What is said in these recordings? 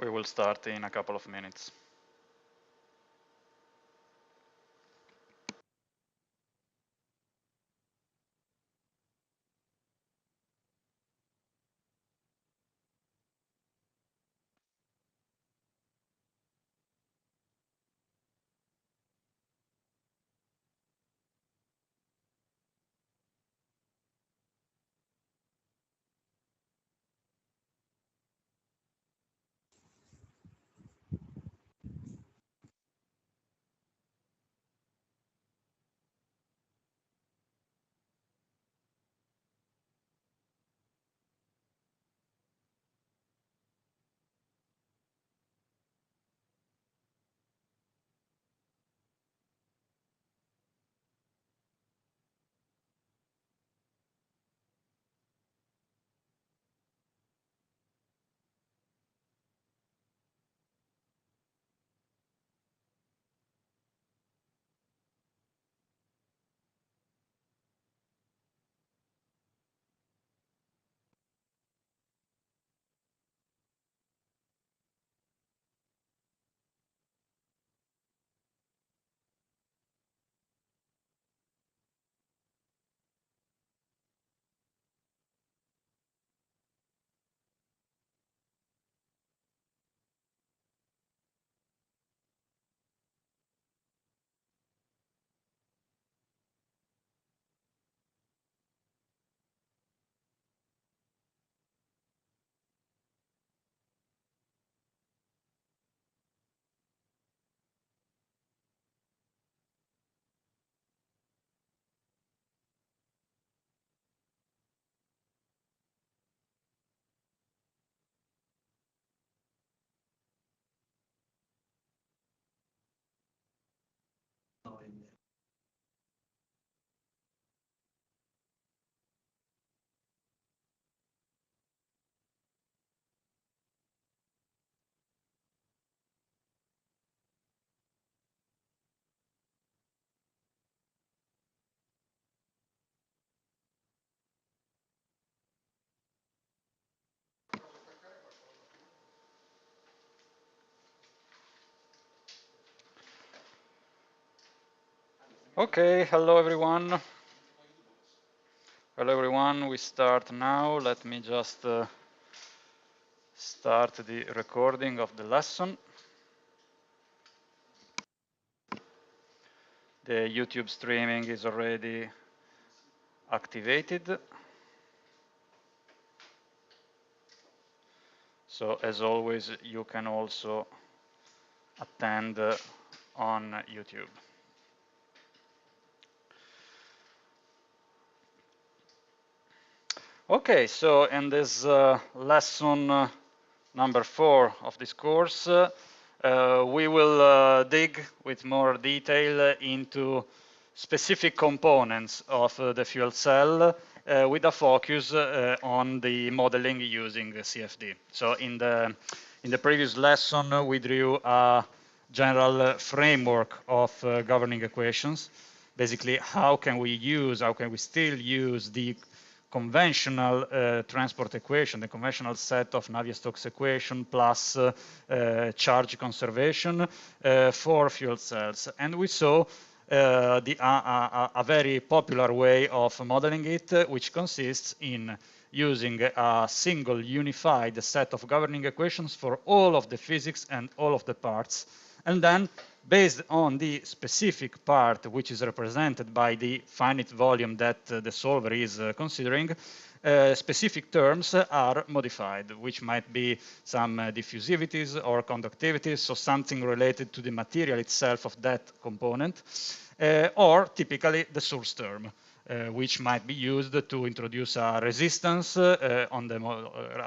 We will start in a couple of minutes. Okay, hello everyone. Hello everyone, we start now. Let me just start the recording of the lesson. The YouTube streaming is already activated. So as always, you can also attend on YouTube. Okay, so in this lesson number 4 of this course, we will dig with more detail into specific components of the fuel cell with a focus on the modeling using CFD. So in the previous lesson, we drew a general framework of governing equations. Basically, how can we still use the conventional transport equation, the conventional set of Navier-Stokes equation plus charge conservation for fuel cells. And we saw a very popular way of modeling it, which consists in using a single unified set of governing equations for all of the physics and all of the parts. And then based on the specific part, which is represented by the finite volume that the solver is considering, specific terms are modified, which might be some diffusivities or conductivities, so something related to the material itself of that component, or typically the source term. Which might be used to introduce a resistance a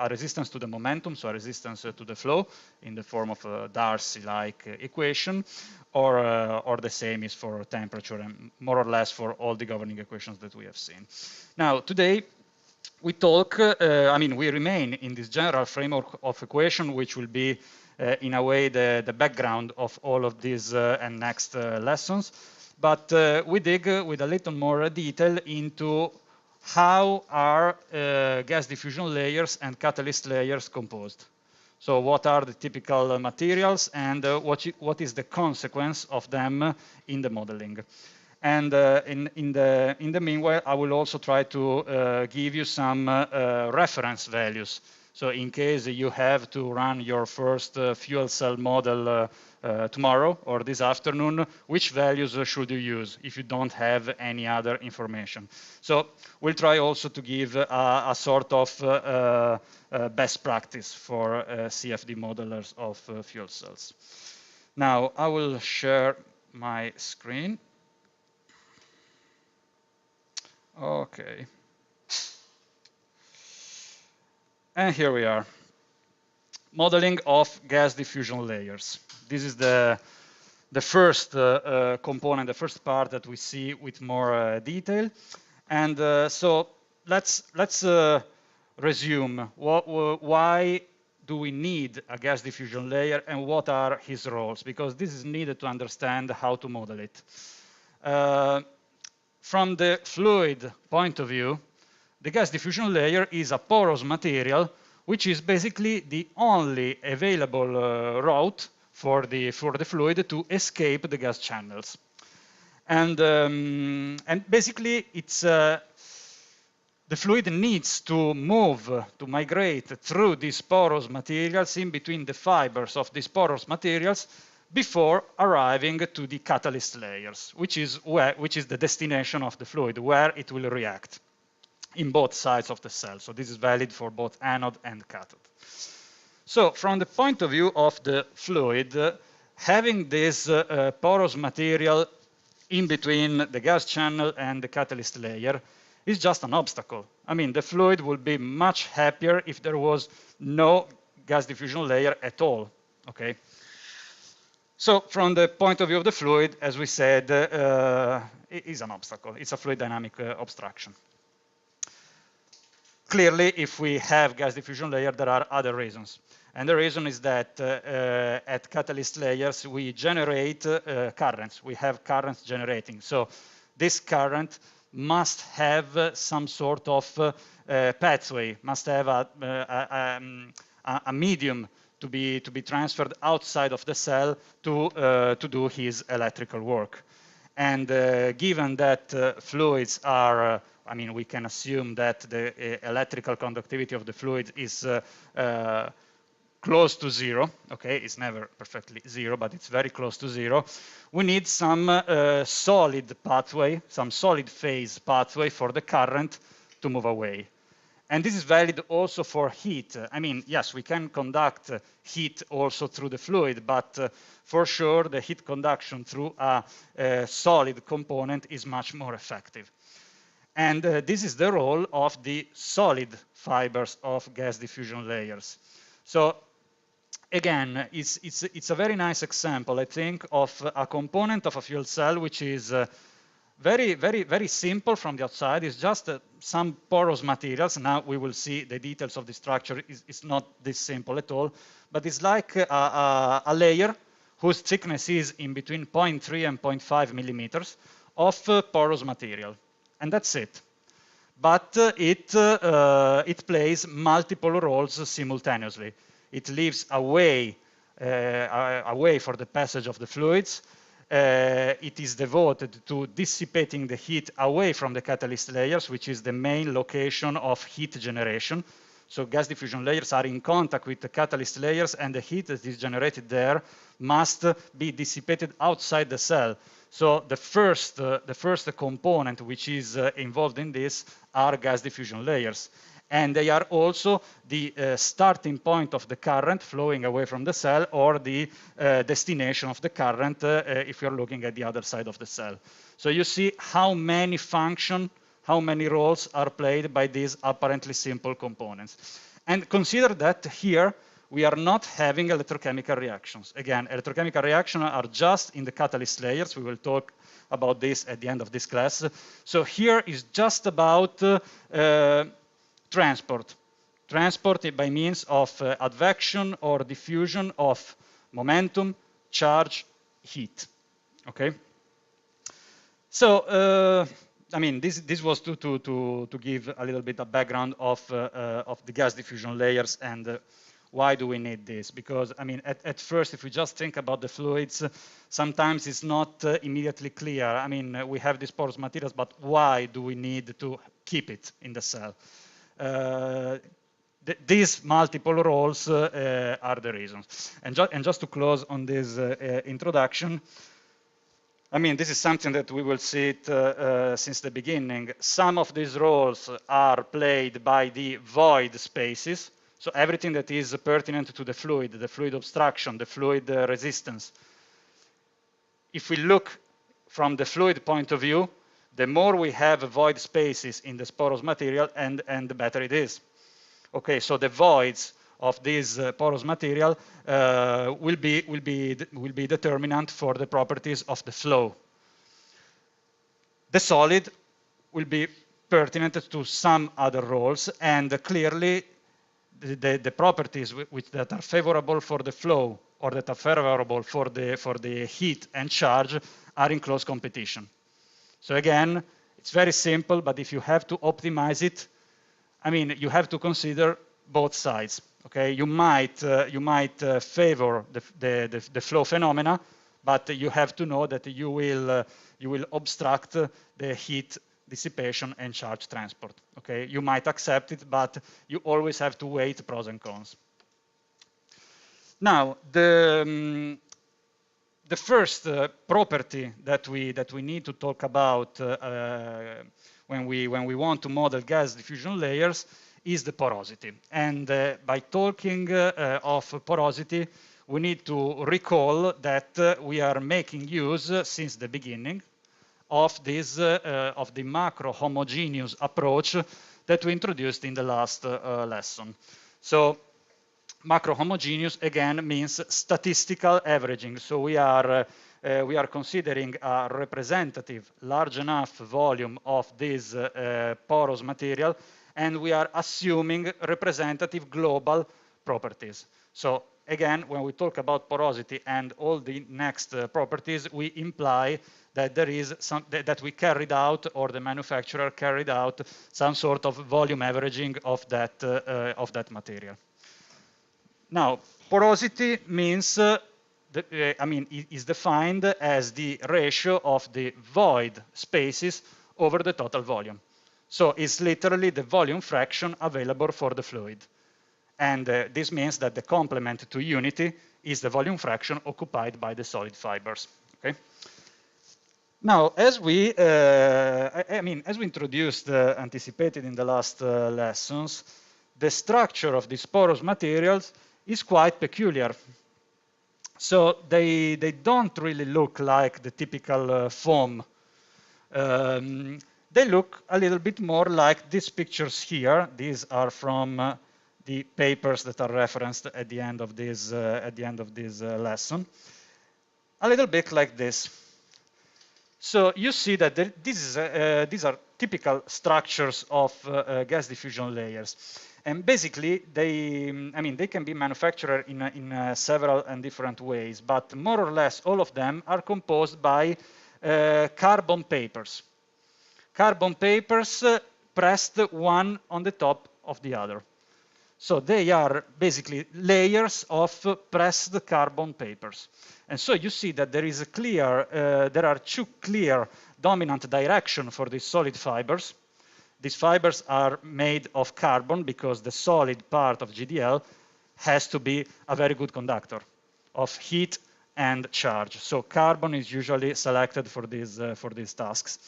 resistance to the momentum, so a resistance to the flow in the form of a Darcy-like equation, or the same is for temperature and more or less for all the governing equations that we have seen. Now, today, we talk, we remain in this general framework of equation, which will be in a way the background of all of these and next lessons. But we dig with a little more detail into how are gas diffusion layers and catalyst layers composed. So what are the typical materials and what is the consequence of them in the modeling? And in the meanwhile, I will also try to give you some reference values. So in case you have to run your first fuel cell model tomorrow or this afternoon, which values should you use if you don't have any other information? So we'll try also to give a sort of best practice for CFD modelers of fuel cells. Now I will share my screen. Okay. And here we are. Modeling of gas diffusion layers. This is the first component, the first part that we see with more detail. And so let's resume. Why do we need a gas diffusion layer and what are his roles? Because this is needed to understand how to model it. From the fluid point of view, the gas diffusion layer is a porous material, which is basically the only available route for the fluid to escape the gas channels. And basically, it's the fluid needs to move, to migrate through these porous materials in between the fibers of these porous materials before arriving to the catalyst layers, which is the destination of the fluid, where it will react in both sides of the cell. So this is valid for both anode and cathode. So from the point of view of the fluid, having this porous material in between the gas channel and the catalyst layer is just an obstacle. I mean, the fluid would be much happier if there was no gas diffusion layer at all, okay? So from the point of view of the fluid, as we said, it is an obstacle. It's a fluid dynamic obstruction. Clearly, if we have gas diffusion layer, there are other reasons. And the reason is that at catalyst layers, we generate currents. We have currents generating. So this current must have some sort of pathway, must have a medium to be transferred outside of the cell to do his electrical work. And given that fluids are, I mean, we can assume that the electrical conductivity of the fluid is close to zero, okay? It's never perfectly zero, but it's very close to zero. We need some solid pathway, some solid phase pathway for the current to move away. And this is valid also for heat. I mean, yes, we can conduct heat also through the fluid, but for sure the heat conduction through a solid component is much more effective. And this is the role of the solid fibers of gas diffusion layers. So again, it's a very nice example, I think, of a component of a fuel cell which is very, very, very simple from the outside. It's just some porous materials. Now we will see the details of the structure. It's not this simple at all, but it's like a layer whose thickness is in between 0.3 and 0.5 millimeters of porous material. And that's it. But it plays multiple roles simultaneously. It leaves a way for the passage of the fluids. It is devoted to dissipating the heat away from the catalyst layers, which is the main location of heat generation. So gas diffusion layers are in contact with the catalyst layers, and the heat that is generated there must be dissipated outside the cell. So the first component which is involved in this are gas diffusion layers. And they are also the starting point of the current flowing away from the cell, or the destination of the current if you're looking at the other side of the cell. So you see how many functions, how many roles are played by these apparently simple components. And consider that here we are not having electrochemical reactions. Again, electrochemical reactions are just in the catalyst layers. We will talk about this at the end of this class. So here is just about transport by means of advection or diffusion of momentum, charge, heat. Okay. So I mean, this was to give a little bit of background of the gas diffusion layers and Why do we need this? Because, I mean, at first, if we just think about the fluids, sometimes it's not immediately clear. I mean, we have these porous materials, but why do we need to keep it in the cell? These multiple roles are the reasons. And just to close on this introduction, I mean, this is something that we will see it since the beginning. Some of these roles are played by the void spaces. So everything that is pertinent to the fluid obstruction, the fluid resistance. If we look from the fluid point of view, the more we have void spaces in the porous material, and the better it is. Okay, so the voids of this porous material will be determinant for the properties of the flow. The solid will be pertinent to some other roles, and clearly the properties that are favorable for the flow or that are favorable for the heat and charge are in close competition. So again, it's very simple, but if you have to optimize it, I mean, you have to consider both sides. Okay, you might favor the flow phenomena, but you have to know that you will obstruct the heat dissipation and charge transport. Okay, you might accept it, but you always have to weigh the pros and cons. Now, the first property that we need to talk about when we want to model gas diffusion layers is the porosity. And by talking of porosity, we need to recall that we are making use since the beginning of the macro homogeneous approach that we introduced in the last lesson. So macro homogeneous again means statistical averaging. So we are considering a representative large enough volume of this porous material, and we are assuming representative global properties. So again, when we talk about porosity and all the next properties, we imply that there is that we carried out, or the manufacturer carried out, some sort of volume averaging of that material. Now, porosity means, is defined as the ratio of the void spaces over the total volume. So it's literally the volume fraction available for the fluid. And this means that the complement to unity is the volume fraction occupied by the solid fibers. Okay. Now, as we introduced, anticipated in the last lessons, the structure of these porous materials is quite peculiar. So they don't really look like the typical foam. They look a little bit more like these pictures here. These are from the papers that are referenced at the end of this lesson. A little bit like this. So you see that these are typical structures of gas diffusion layers. And basically, they can be manufactured in several and different ways, but more or less all of them are composed by carbon papers. Carbon papers pressed one on the top of the other. So they are basically layers of pressed carbon papers. And so you see that there is a clear, there are two clear dominant directions for these solid fibers. These fibers are made of carbon because the solid part of GDL has to be a very good conductor of heat and charge. So carbon is usually selected for these tasks.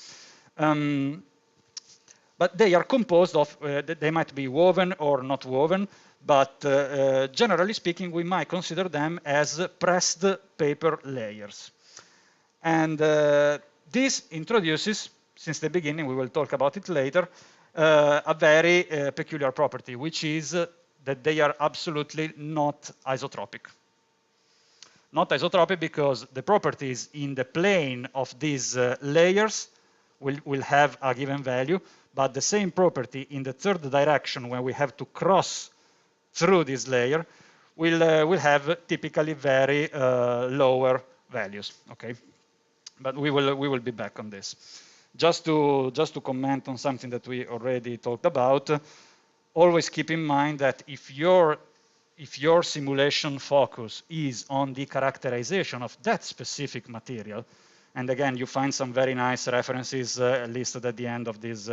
But they are composed of, they might be woven or not woven, but generally speaking, we might consider them as pressed paper layers. And this introduces, since the beginning, we will talk about it later, a very peculiar property, which is that they are absolutely not isotropic. Not isotropic because the properties in the plane of these layers will have a given value, but the same property in the third direction, when we have to cross through this layer, will have typically very lower values. Okay, but we will be back on this. Just to comment on something that we already talked about, always keep in mind that if your if your simulation focus is on the characterization of that specific material, and again, you find some very nice references listed at the end of this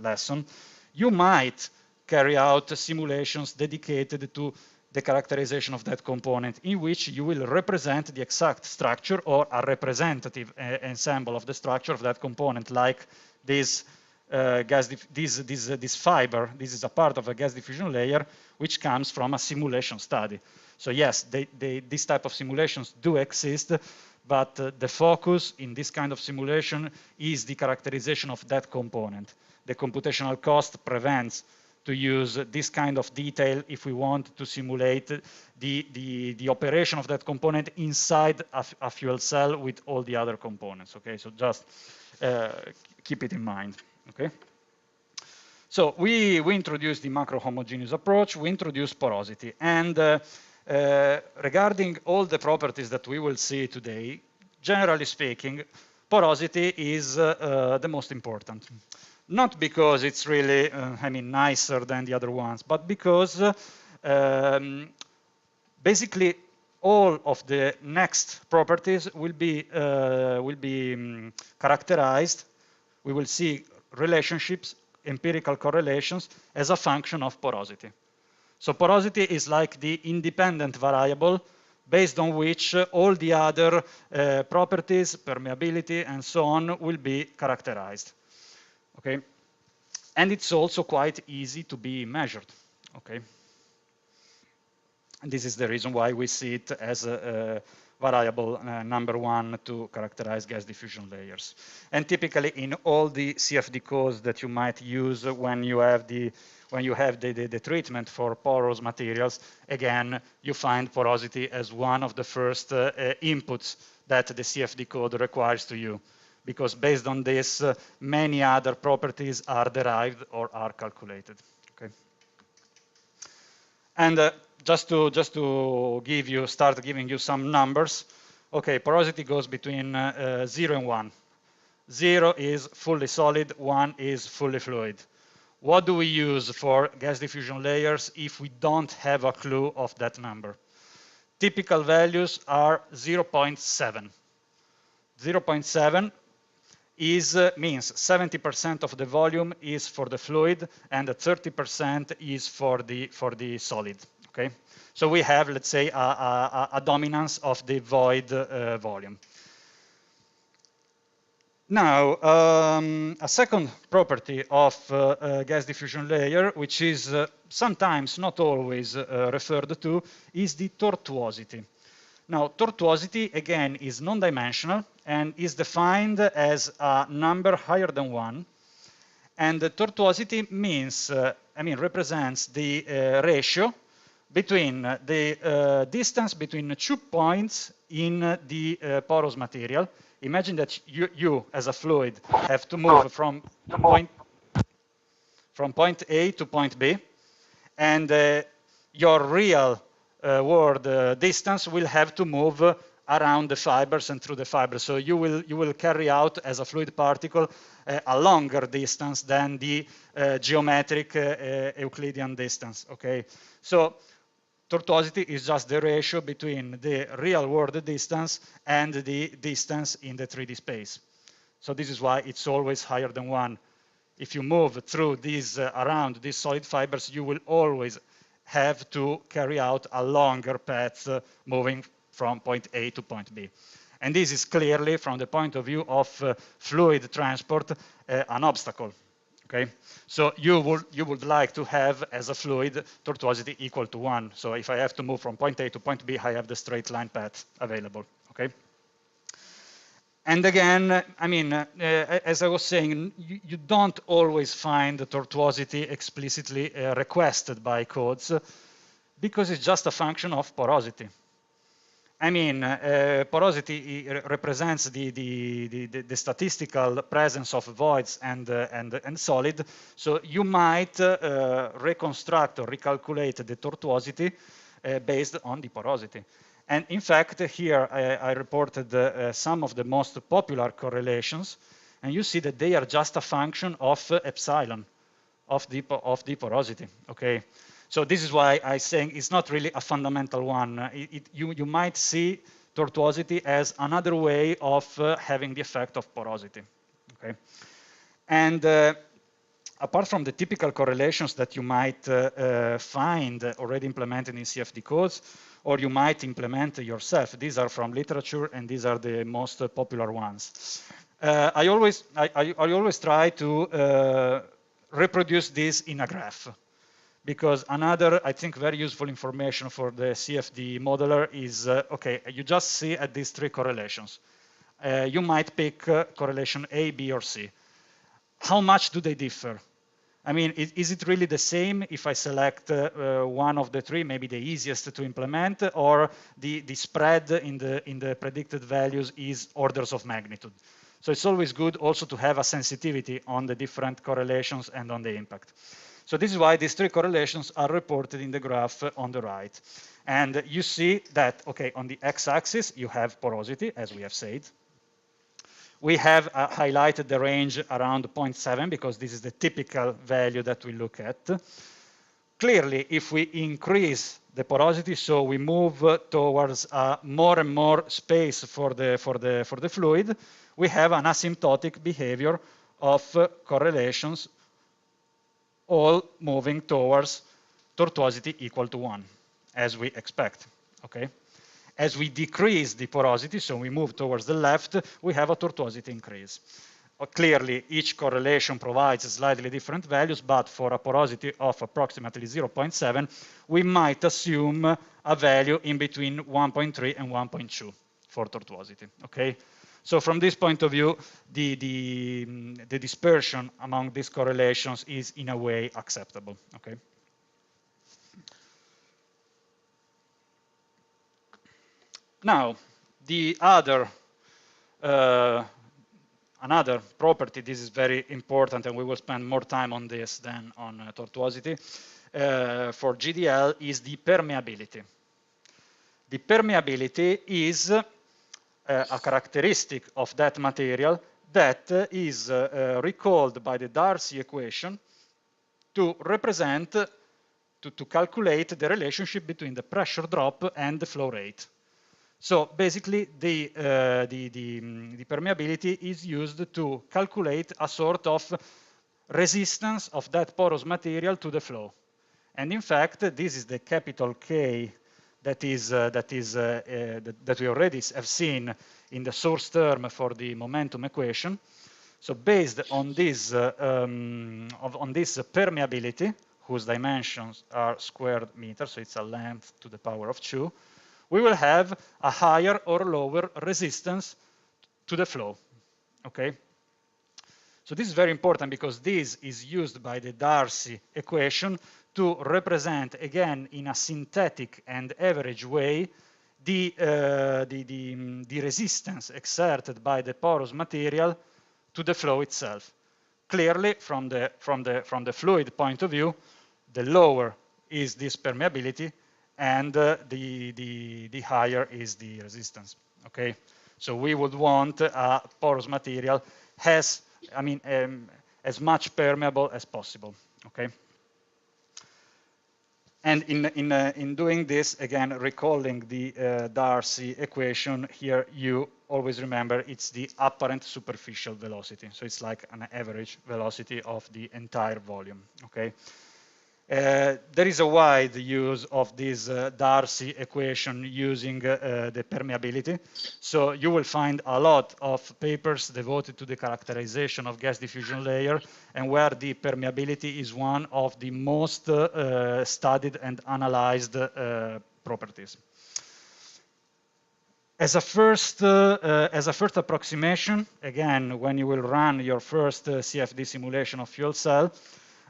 lesson, you might carry out simulations dedicated to the characterization of that component, in which you will represent the exact structure or a representative ensemble of the structure of that component, like this this fiber. This is a part of a gas diffusion layer, which comes from a simulation study. So yes, this type of simulations do exist, but the focus in this kind of simulation is the characterization of that component. The computational cost prevents to use this kind of detail if we want to simulate the operation of that component inside a fuel cell with all the other components, okay? So just keep it in mind, okay? So we introduced the macro homogeneous approach, we introduced porosity, and regarding all the properties that we will see today, generally speaking, porosity is the most important. Not because it's really, I mean, nicer than the other ones, but because basically all of the next properties will be characterized. We will see relationships, empirical correlations, as a function of porosity. So porosity is like the independent variable based on which all the other properties, permeability, and so on will be characterized. Okay, and it's also quite easy to be measured. Okay, and this is the reason why we see it as a variable number one to characterize gas diffusion layers. And typically in all the CFD codes that you might use when you have the treatment for porous materials, again, you find porosity as one of the first inputs that the CFD code requires to you, because based on this, many other properties are derived or are calculated. Okay. And just to start giving you some numbers. Okay, porosity goes between 0 and 1. 0 is fully solid, 1 is fully fluid. What do we use for gas diffusion layers if we don't have a clue of that number? Typical values are 0.7. 0.7 means 70% of the volume is for the fluid and 30% is for the solid. Okay, so we have, let's say, a dominance of the void volume. Now, a second property of gas diffusion layer, which is sometimes, not always, referred to, is the tortuosity. Now, tortuosity, again, is non-dimensional and is defined as a number higher than 1. And the tortuosity means, represents the ratio between the distance between 2 points in the porous material. Imagine that you, as a fluid, have to move from point A to point B, and your real world distance will have to move around the fibers and through the fibers. So you will carry out, as a fluid particle, a longer distance than the geometric Euclidean distance. Okay, so tortuosity is just the ratio between the real world distance and the distance in the 3D space. So this is why it's always higher than 1. If you move through these around these solid fibers, you will always have to carry out a longer path moving from point A to point B. And this is clearly, from the point of view of fluid transport, an obstacle. Okay, so you would like to have, as a fluid, tortuosity equal to 1. So if I have to move from point A to point B, I have the straight line path available. Okay. And again, as I was saying, you don't always find the tortuosity explicitly requested by codes, because it's just a function of porosity. Porosity represents the statistical presence of voids and solid. So you might reconstruct or recalculate the tortuosity based on the porosity. And in fact, here I reported some of the most popular correlations, and you see that they are just a function of epsilon, of the porosity. Okay, So this is why I'm saying it's not really a fundamental one. You might see tortuosity as another way of having the effect of porosity. Okay, and apart from the typical correlations that you might find already implemented in CFD codes, or you might implement yourself, these are from literature and these are the most popular ones. I always try to reproduce this in a graph, because another, I think, very useful information for the CFD modeler is, okay, you just see at these three correlations. You might pick correlation A, B, or C. How much do they differ? I mean, is it really the same if I select one of the three, maybe the easiest to implement, or the spread in the predicted values is orders of magnitude? So it's always good also to have a sensitivity on the different correlations and on the impact. So this is why these three correlations are reported in the graph on the right. And you see that, okay, on the x-axis, you have porosity, as we have said. We have highlighted the range around 0.7 because this is the typical value that we look at. Clearly, if we increase the porosity, so we move towards more and more space for the fluid, we have an asymptotic behavior of correlations all moving towards tortuosity equal to 1, as we expect, okay? As we decrease the porosity, so we move towards the left, we have a tortuosity increase. Clearly, each correlation provides slightly different values, but for a porosity of approximately 0.7, we might assume a value in between 1.3 and 1.2 for tortuosity, okay? So from this point of view, the dispersion among these correlations is in a way acceptable, okay? Now, the other, another property, this is very important and we will spend more time on this than on tortuosity, for GDL is the permeability. The permeability is a characteristic of that material that is recalled by the Darcy equation to represent, to calculate the relationship between the pressure drop and the flow rate. So basically, the permeability is used to calculate a sort of resistance of that porous material to the flow. And in fact, this is the capital K that we already have seen in the source term for the momentum equation. So based on this permeability, whose dimensions are squared meters, so it's a length to the power of 2, we will have a higher or lower resistance to the flow, okay? So this is very important because this is used by the Darcy equation to represent, again, in a synthetic and average way, the resistance exerted by the porous material to the flow itself. Clearly, from the fluid point of view, the lower is this permeability, and the higher is the resistance. Okay, so we would want a porous material as much permeable as possible. Okay. And in doing this, again, recalling the Darcy equation, here you always remember it's the apparent superficial velocity. So it's like an average velocity of the entire volume, okay? There is a wide use of this Darcy equation using the permeability. So you will find a lot of papers devoted to the characterization of gas diffusion layer, and where the permeability is one of the most studied and analyzed properties. As a first approximation, again, when you will run your first CFD simulation of fuel cell,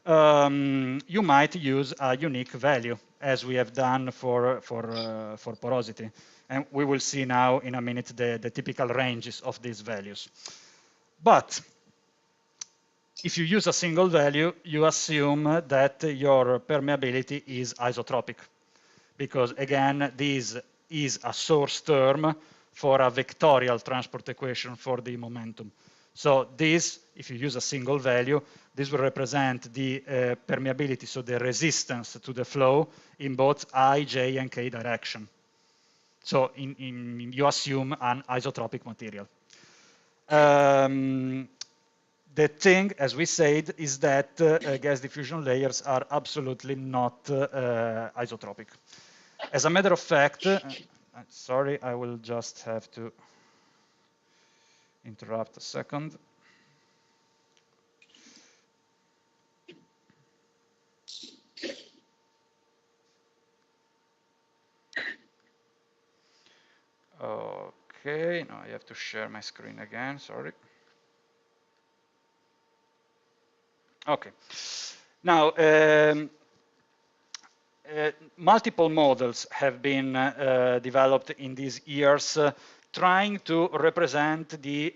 you might use a unique value, as we have done for porosity. And we will see now in a minute the typical ranges of these values. But if you use a single value, you assume that your permeability is isotropic, because again, this is a source term for a vectorial transport equation for the momentum. So this, if you use a single value, This will represent the permeability, so the resistance to the flow in both I, J, and K direction. So you assume an isotropic material. The thing, as we said, is that gas diffusion layers are absolutely not isotropic. As a matter of fact, sorry, I will just have to interrupt a second. Okay, now I have to share my screen again, sorry. Okay, now multiple models have been developed in these years trying to represent the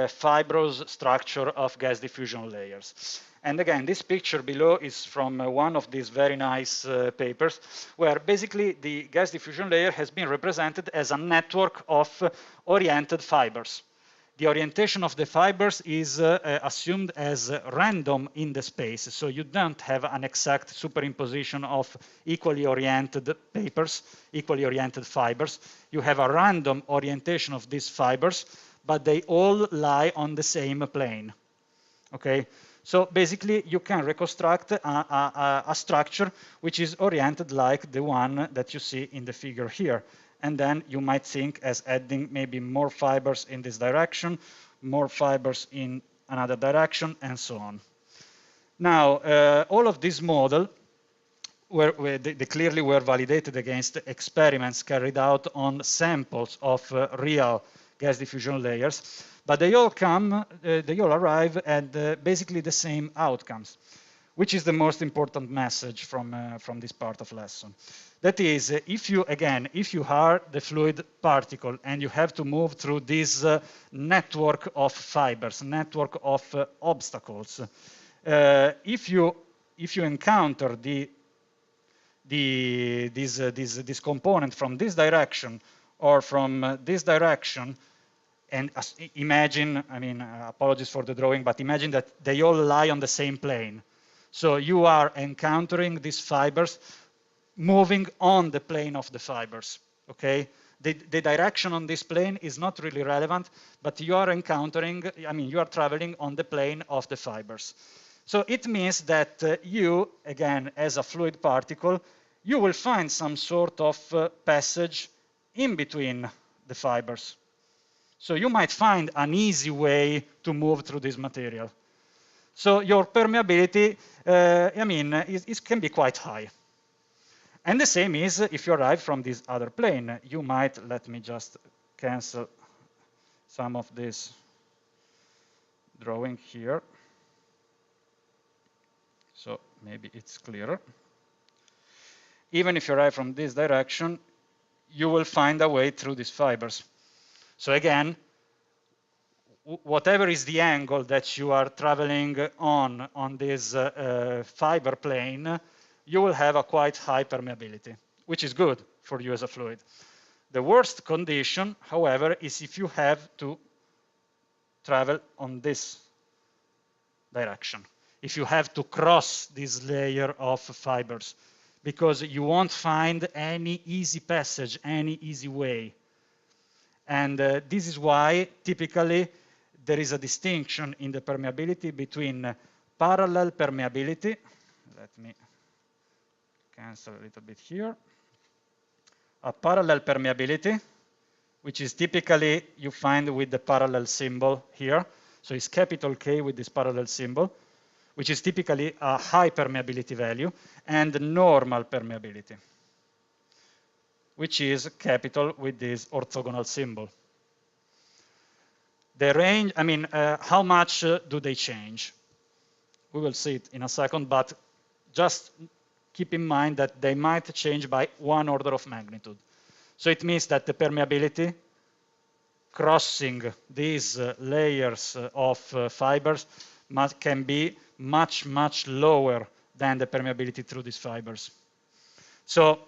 fibrous structure of gas diffusion layers. And again, this picture below is from one of these very nice papers, where basically the gas diffusion layer has been represented as a network of oriented fibers. The orientation of the fibers is assumed as random in the space, so you don't have an exact superimposition of equally oriented papers, equally oriented fibers. You have a random orientation of these fibers, but they all lie on the same plane. Okay, so basically you can reconstruct a structure which is oriented like the one that you see in the figure here. And then you might think as adding maybe more fibers in this direction, more fibers in another direction, and so on. Now, all of these models they clearly were validated against experiments carried out on samples of real gas diffusion layers, but they all arrive at basically the same outcomes, which is the most important message from this part of lesson. That is, if you are the fluid particle and you have to move through this network of fibers, network of obstacles, if you encounter this component from this direction or from this direction, and imagine, I mean, apologies for the drawing, but imagine that they all lie on the same plane. So you are encountering these fibers moving on the plane of the fibers, okay? The direction on this plane is not really relevant, but you are encountering, I mean, you are traveling on the plane of the fibers. So it means that you, again, as a fluid particle, you will find some sort of passage in between the fibers. So you might find an easy way to move through this material. So your permeability, I mean, it can be quite high. And the same is if you arrive from this other plane. You might, let me just cancel some of this drawing here. So maybe it's clearer. Even if you arrive from this direction, you will find a way through these fibers. So again, whatever is the angle that you are traveling on this fiber plane, you will have a quite high permeability, which is good for you as a fluid. The worst condition, however, is if you have to travel on this direction, if you have to cross this layer of fibers, because you won't find any easy passage, any easy way. And this is why typically there is a distinction in the permeability between parallel permeability. Let me cancel a little bit here. A parallel permeability, which is typically you find with the parallel symbol here. So it's capital K with this parallel symbol, which is typically a high permeability value, and normal permeability, which is capital with this orthogonal symbol. The range, I mean, how much do they change? We will see it in a second, but just keep in mind that they might change by 1 order of magnitude. So it means that the permeability crossing these layers of fibers can be much, much lower than the permeability through these fibers. So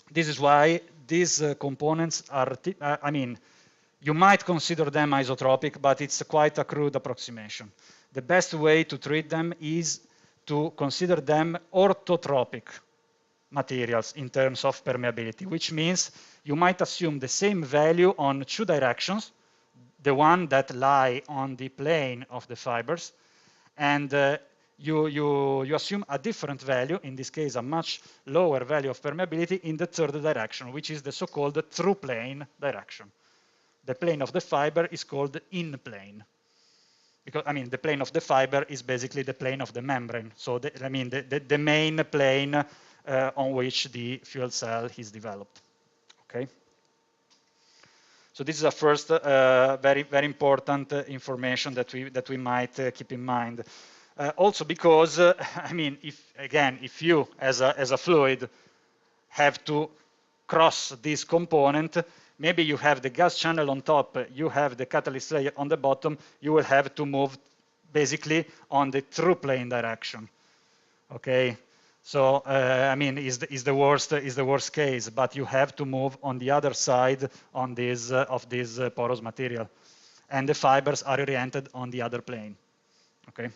this is why these components are, I mean, you might consider them isotropic, but it's quite a crude approximation. the best way to treat them is to consider them orthotropic materials in terms of permeability, which means you might assume the same value on two directions, the one that lie on the plane of the fibers, and you assume a different value, in this case a much lower value of permeability in the third direction, which is the so-called through plane direction. The plane of the fiber is called in plane. Because, I mean, the plane of the fiber is basically the plane of the membrane. So, the main plane on which the fuel cell is developed, okay? So this is a first very, very important information that we might keep in mind. Also because, I mean, if you, as a fluid, have to cross this component, maybe you have the gas channel on top, you have the catalyst layer on the bottom, you will have to move basically on the through plane direction, okay? So, I mean, is the worst case, but you have to move on the other side on this, of this porous material. And the fibers are oriented on the other plane, okay?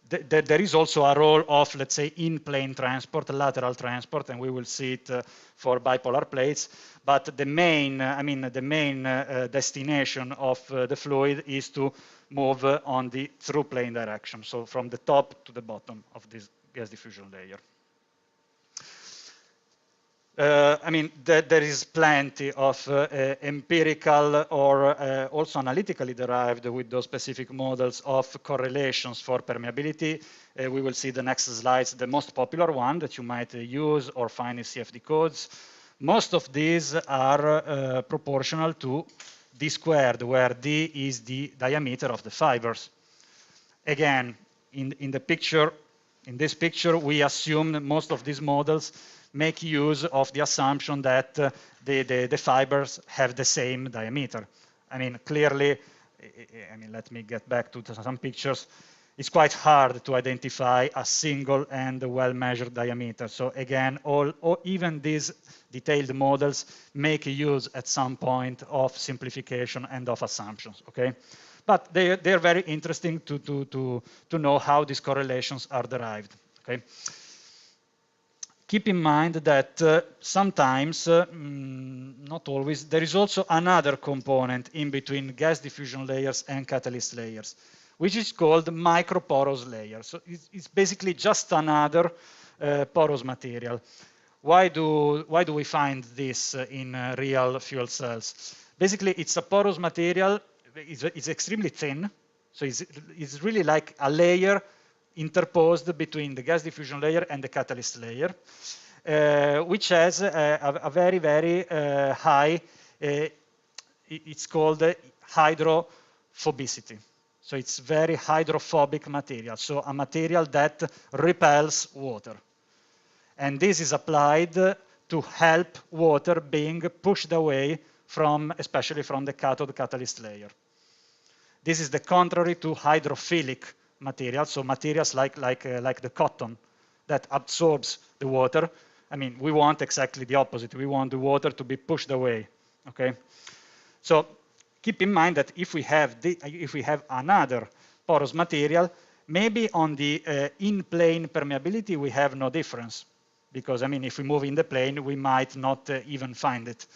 There is also a role of, let's say, in-plane transport, lateral transport, and we will see it for bipolar plates. But the main, destination of the fluid is to move on the through plane direction, so from the top to the bottom of this gas diffusion layer. There is plenty of empirical or also analytically derived with those specific models of correlations for permeability. We will see the next slides, the most popular one that you might use or find in CFD codes. Most of these are proportional to d squared, where d is the diameter of the fibers. Again, in this picture, we assume most of these models make use of the assumption that the fibers have the same diameter. I mean, clearly, let me get back to some pictures. It's quite hard to identify a single and well-measured diameter. So again, even these detailed models make use at some point of simplification and of assumptions, okay? But they're very interesting to know how these correlations are derived, okay? Keep in mind that sometimes, not always, there is also another component in between gas diffusion layers and catalyst layers, which is called microporous layer. So it's basically just another porous material. Why do we find this in real fuel cells? Basically, it's a porous material. It's extremely thin, so it's really like a layer interposed between the gas diffusion layer and the catalyst layer, which has a very, very high, it's called hydrophobicity. So it's very hydrophobic material, so a material that repels water. And this is applied to help water being pushed away from, especially from the cathode catalyst layer. This is the contrary to hydrophilic materials, so materials like the cotton that absorbs the water. I mean, we want exactly the opposite. We want the water to be pushed away, okay? So keep in mind that if we have another porous material, maybe on the in-plane permeability, we have no difference. Because, I mean, if we move in the plane, we might not even find it.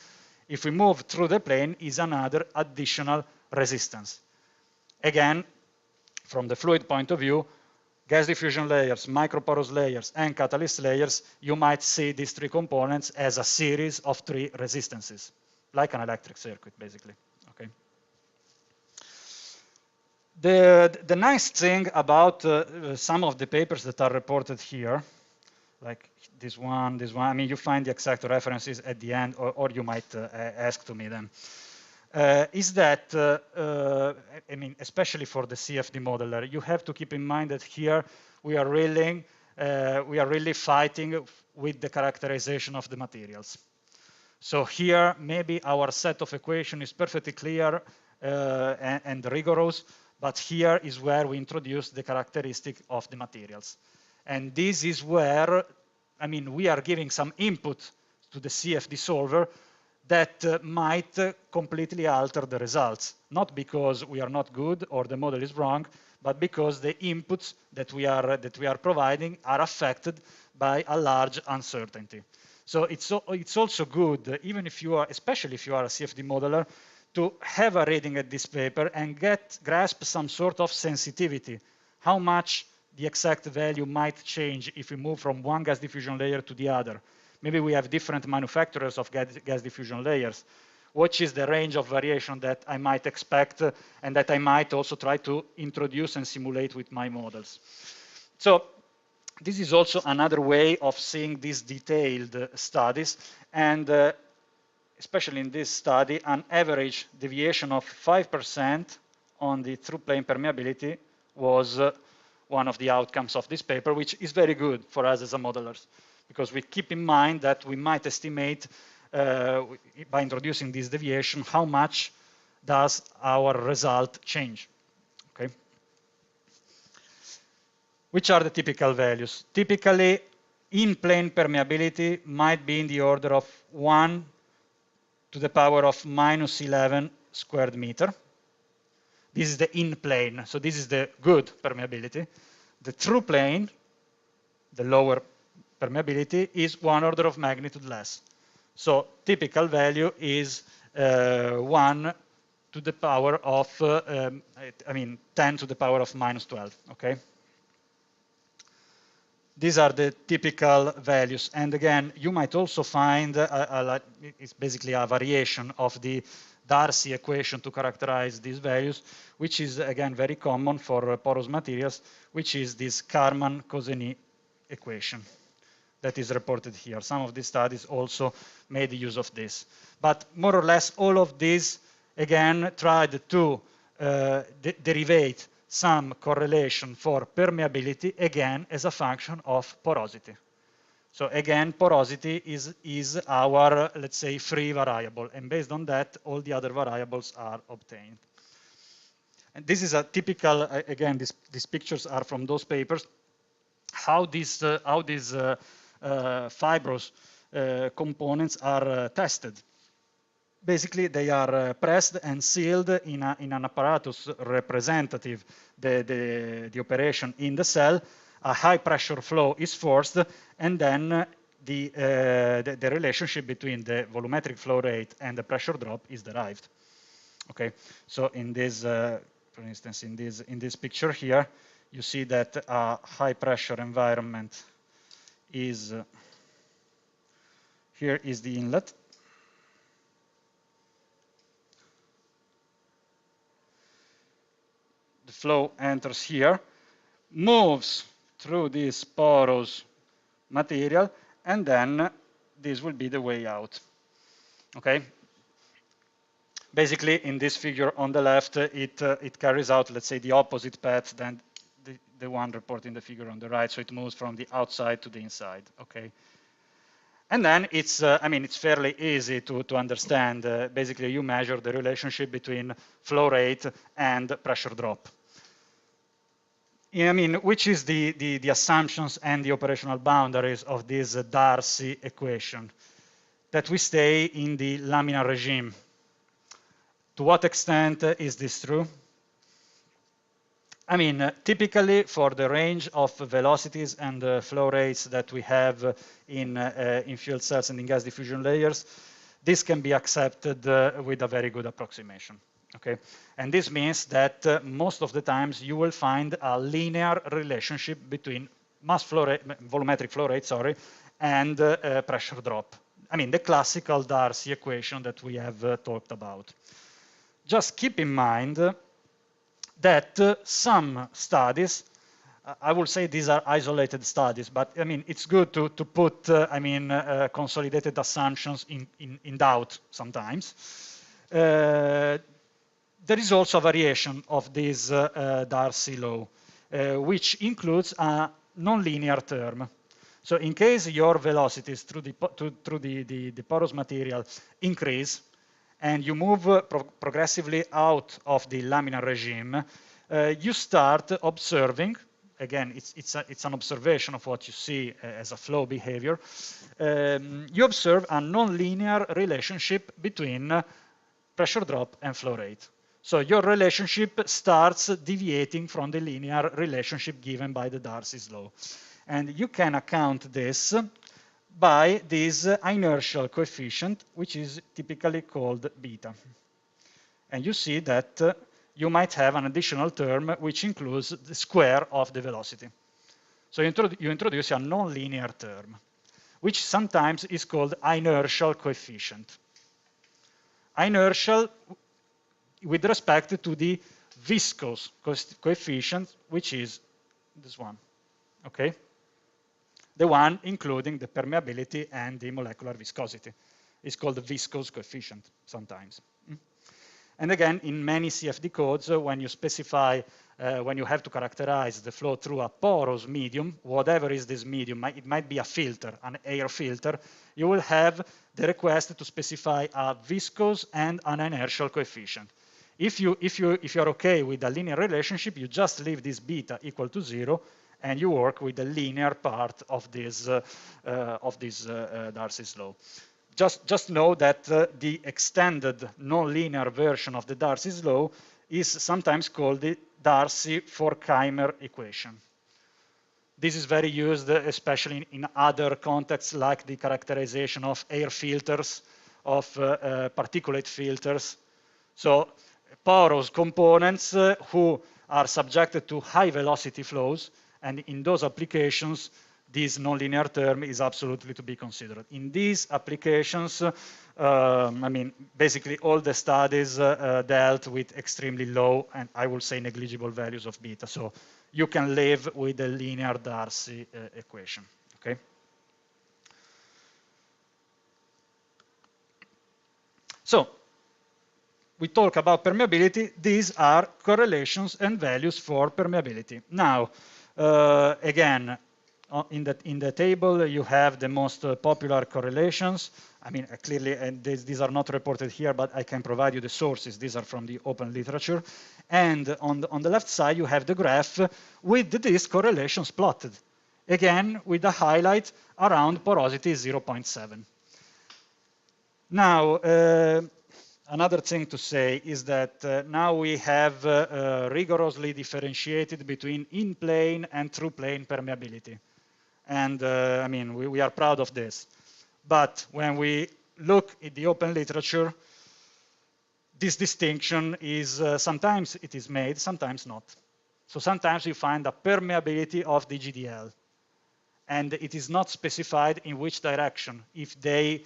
If we move through the plane, is another additional resistance. Again, from the fluid point of view, gas diffusion layers, microporous layers, and catalyst layers, you might see these three components as a series of three resistances, like an electric circuit, basically. Okay. The nice thing about some of the papers that are reported here, like this one, I mean, you find the exact references at the end, or you might ask to me them. Is that, I mean, especially for the CFD modeler, you have to keep in mind that here we are really fighting with the characterization of the materials. So here, maybe our set of equation is perfectly clear and rigorous, but here is where we introduce the characteristic of the materials. And this is where, I mean, we are giving some input to the CFD solver that might completely alter the results. Not because we are not good or the model is wrong, but because the inputs that we are providing are affected by a large uncertainty. So it's also good, even if you are, especially if you are a CFD modeler, to have a reading at this paper and grasp some sort of sensitivity. How much the exact value might change if we move from one gas diffusion layer to the other. Maybe we have different manufacturers of gas diffusion layers. What is the range of variation that I might expect and that I might also try to introduce and simulate with my models? So this is also another way of seeing these detailed studies, and especially in this study, an average deviation of 5% on the through plane permeability was one of the outcomes of this paper, which is very good for us as a modelers, because we keep in mind that we might estimate by introducing this deviation how much does our result change. Okay. Which are the typical values? Typically, in-plane permeability might be in the order of 1 to the power of minus 11 squared meter. This is the in-plane, so this is the good permeability. The through plane, the lower permeability, is 1 order of magnitude less. So typical value is 1 to the power of, 10 to the power of minus 12, okay? These are the typical values. And again, you might also find, it's basically a variation of the Darcy equation to characterize these values, which is, again, very common for porous materials, which is this Karman-Kozeny equation that is reported here. Some of these studies also made use of this. But more or less, all of these, again, tried to derivate some correlation for permeability, again, as a function of porosity. So again, porosity is our, let's say, free variable. And based on that, all the other variables are obtained. And this is a typical, again, these pictures are from those papers, how these fibrous components are tested. Basically, they are pressed and sealed in an apparatus representative the operation in the cell. A high pressure flow is forced, and then the relationship between the volumetric flow rate and the pressure drop is derived. Okay, so in this, for instance, in this picture here, you see that a high pressure environment is here is the inlet. The flow enters here, moves through this porous material, and then this will be the way out. Okay? Basically, in this figure on the left, it carries out, let's say, the opposite path than the one reported in the figure on the right. So it moves from the outside to the inside. Okay? And then it's, it's fairly easy to understand. Basically, you measure the relationship between flow rate and pressure drop. Which is the assumptions and the operational boundaries of this Darcy equation, that we stay in the laminar regime. To what extent is this true? Typically for the range of velocities and flow rates that we have in fuel cells and in gas diffusion layers, this can be accepted with a very good approximation. Okay, and this means that most of the times you will find a linear relationship between mass flow rate, volumetric flow rate, sorry, and pressure drop. The classical Darcy equation that we have talked about. Just keep in mind that some studies, I will say these are isolated studies, but it's good to put consolidated assumptions in doubt sometimes. There is also a variation of this Darcy law, which includes a nonlinear term. So in case your velocities through the porous material increase, and you move progressively out of the laminar regime, you start observing, again, it's an observation of what you see as a flow behavior, you observe a nonlinear relationship between pressure drop and flow rate. So your relationship starts deviating from the linear relationship given by the Darcy's law. And you can account this by this inertial coefficient, which is typically called beta. And you see that you might have an additional term which includes the square of the velocity. So you introduce a nonlinear term, which sometimes is called inertial coefficient. Inertial with respect to the viscose coefficient, which is this one, okay? The one including the permeability and the molecular viscosity. It's called the viscose coefficient sometimes. And again, in many CFD codes, when you specify, when you have to characterize the flow through a porous medium, whatever is this medium, it might be a filter, an air filter, you will have the request to specify a viscose and an inertial coefficient. If you're okay with a linear relationship, you just leave this beta equal to 0, and you work with the linear part of this Darcy's law. Just know that the extended nonlinear version of the Darcy's law is sometimes called the Darcy-Forchheimer equation. This is very used, especially in other contexts, like the characterization of air filters, of particulate filters. So porous components who are subjected to high velocity flows, and in those applications, this nonlinear term is absolutely to be considered. In these applications, I mean, basically all the studies dealt with extremely low and I will say negligible values of beta. So you can live with the linear Darcy equation, okay? So we talk about permeability. These are correlations and values for permeability. Now, again, in the table, you have the most popular correlations. I mean, clearly, and these are not reported here, but I can provide you the sources. These are from the open literature. And on the left side, you have the graph with these correlations plotted. Again, with the highlight around porosity 0.7. Now, another thing to say is that now we have rigorously differentiated between in-plane and through-plane permeability. And I mean, we are proud of this. But when we look at the open literature, this distinction is sometimes it is made, sometimes not. So sometimes you find a permeability of the GDL, and it is not specified in which direction. If they,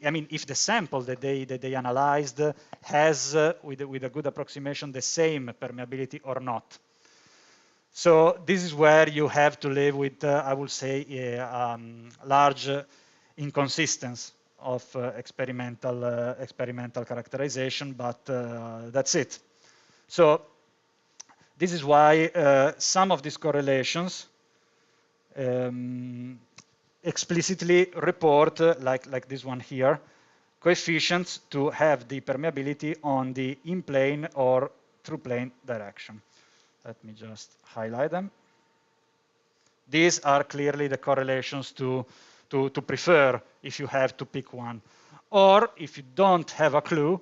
I mean, if the sample that they analyzed has, with a good approximation, the same permeability or not. So this is where you have to live with, I would say, large inconsistency of experimental characterization, but that's it. So this is why some of these correlations explicitly report, like this one here, coefficients to have the permeability on the in-plane or through-plane direction. Let me just highlight them. These are clearly the correlations to prefer if you have to pick one. Or if you don't have a clue,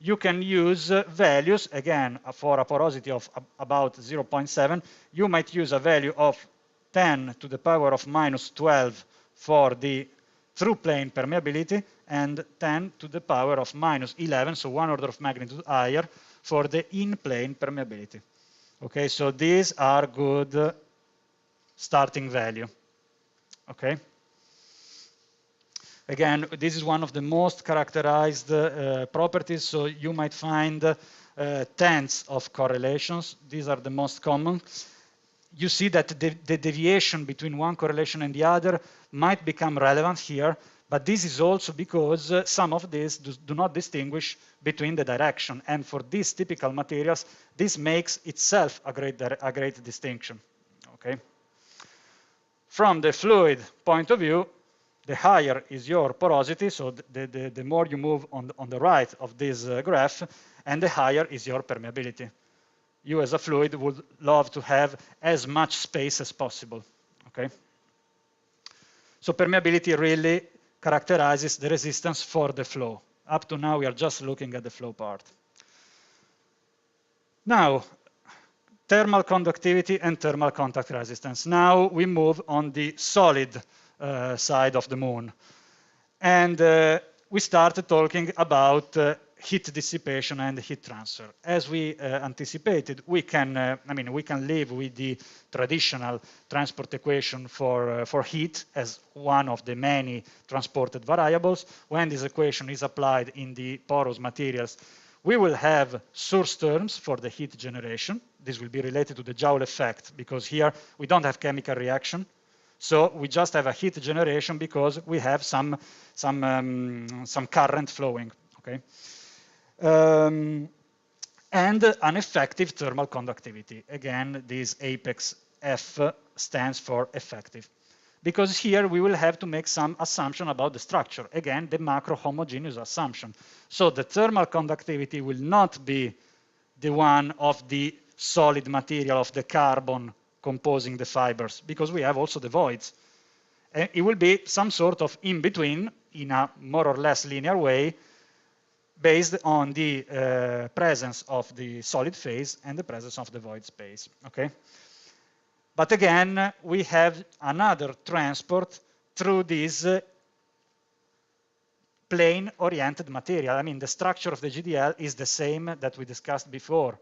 you can use values, again, for a porosity of about 0.7, you might use a value of 10 to the power of minus 12 for the through-plane permeability and 10 to the power of minus 11, so 1 order of magnitude higher, for the in-plane permeability. Okay, so these are good starting value. Okay. Again, this is one of the most characterized properties, so you might find tens of correlations. These are the most common. You see that the deviation between one correlation and the other might become relevant here, but this is also because some of these do not distinguish between the direction. And for these typical materials, this makes itself a great distinction. Okay. From the fluid point of view, the higher is your porosity, so the more you move on the right of this graph, and the higher is your permeability. You as a fluid would love to have as much space as possible, okay? So permeability really characterizes the resistance for the flow. Up to now, we are just looking at the flow part. Now, thermal conductivity and thermal contact resistance. Now we move on the solid side of the moon. And we started talking about heat dissipation and heat transfer. As we anticipated, we can, we can live with the traditional transport equation for heat as one of the many transported variables. When this equation is applied in the porous materials, we will have source terms for the heat generation. This will be related to the Joule effect, because here we don't have chemical reaction. So we just have a heat generation because we have some current flowing, okay? And an effective thermal conductivity. Again, this apex F stands for effective. Because here we will have to make some assumption about the structure. Again, the macro homogeneous assumption. So the thermal conductivity will not be the one of the solid material of the carbon composing the fibers, because we have also the voids. And it will be some sort of in-between in a more or less linear way based on the presence of the solid phase and the presence of the void space, okay? But again, we have another transport through this plane-oriented material. I mean, the structure of the GDL is the same that we discussed before.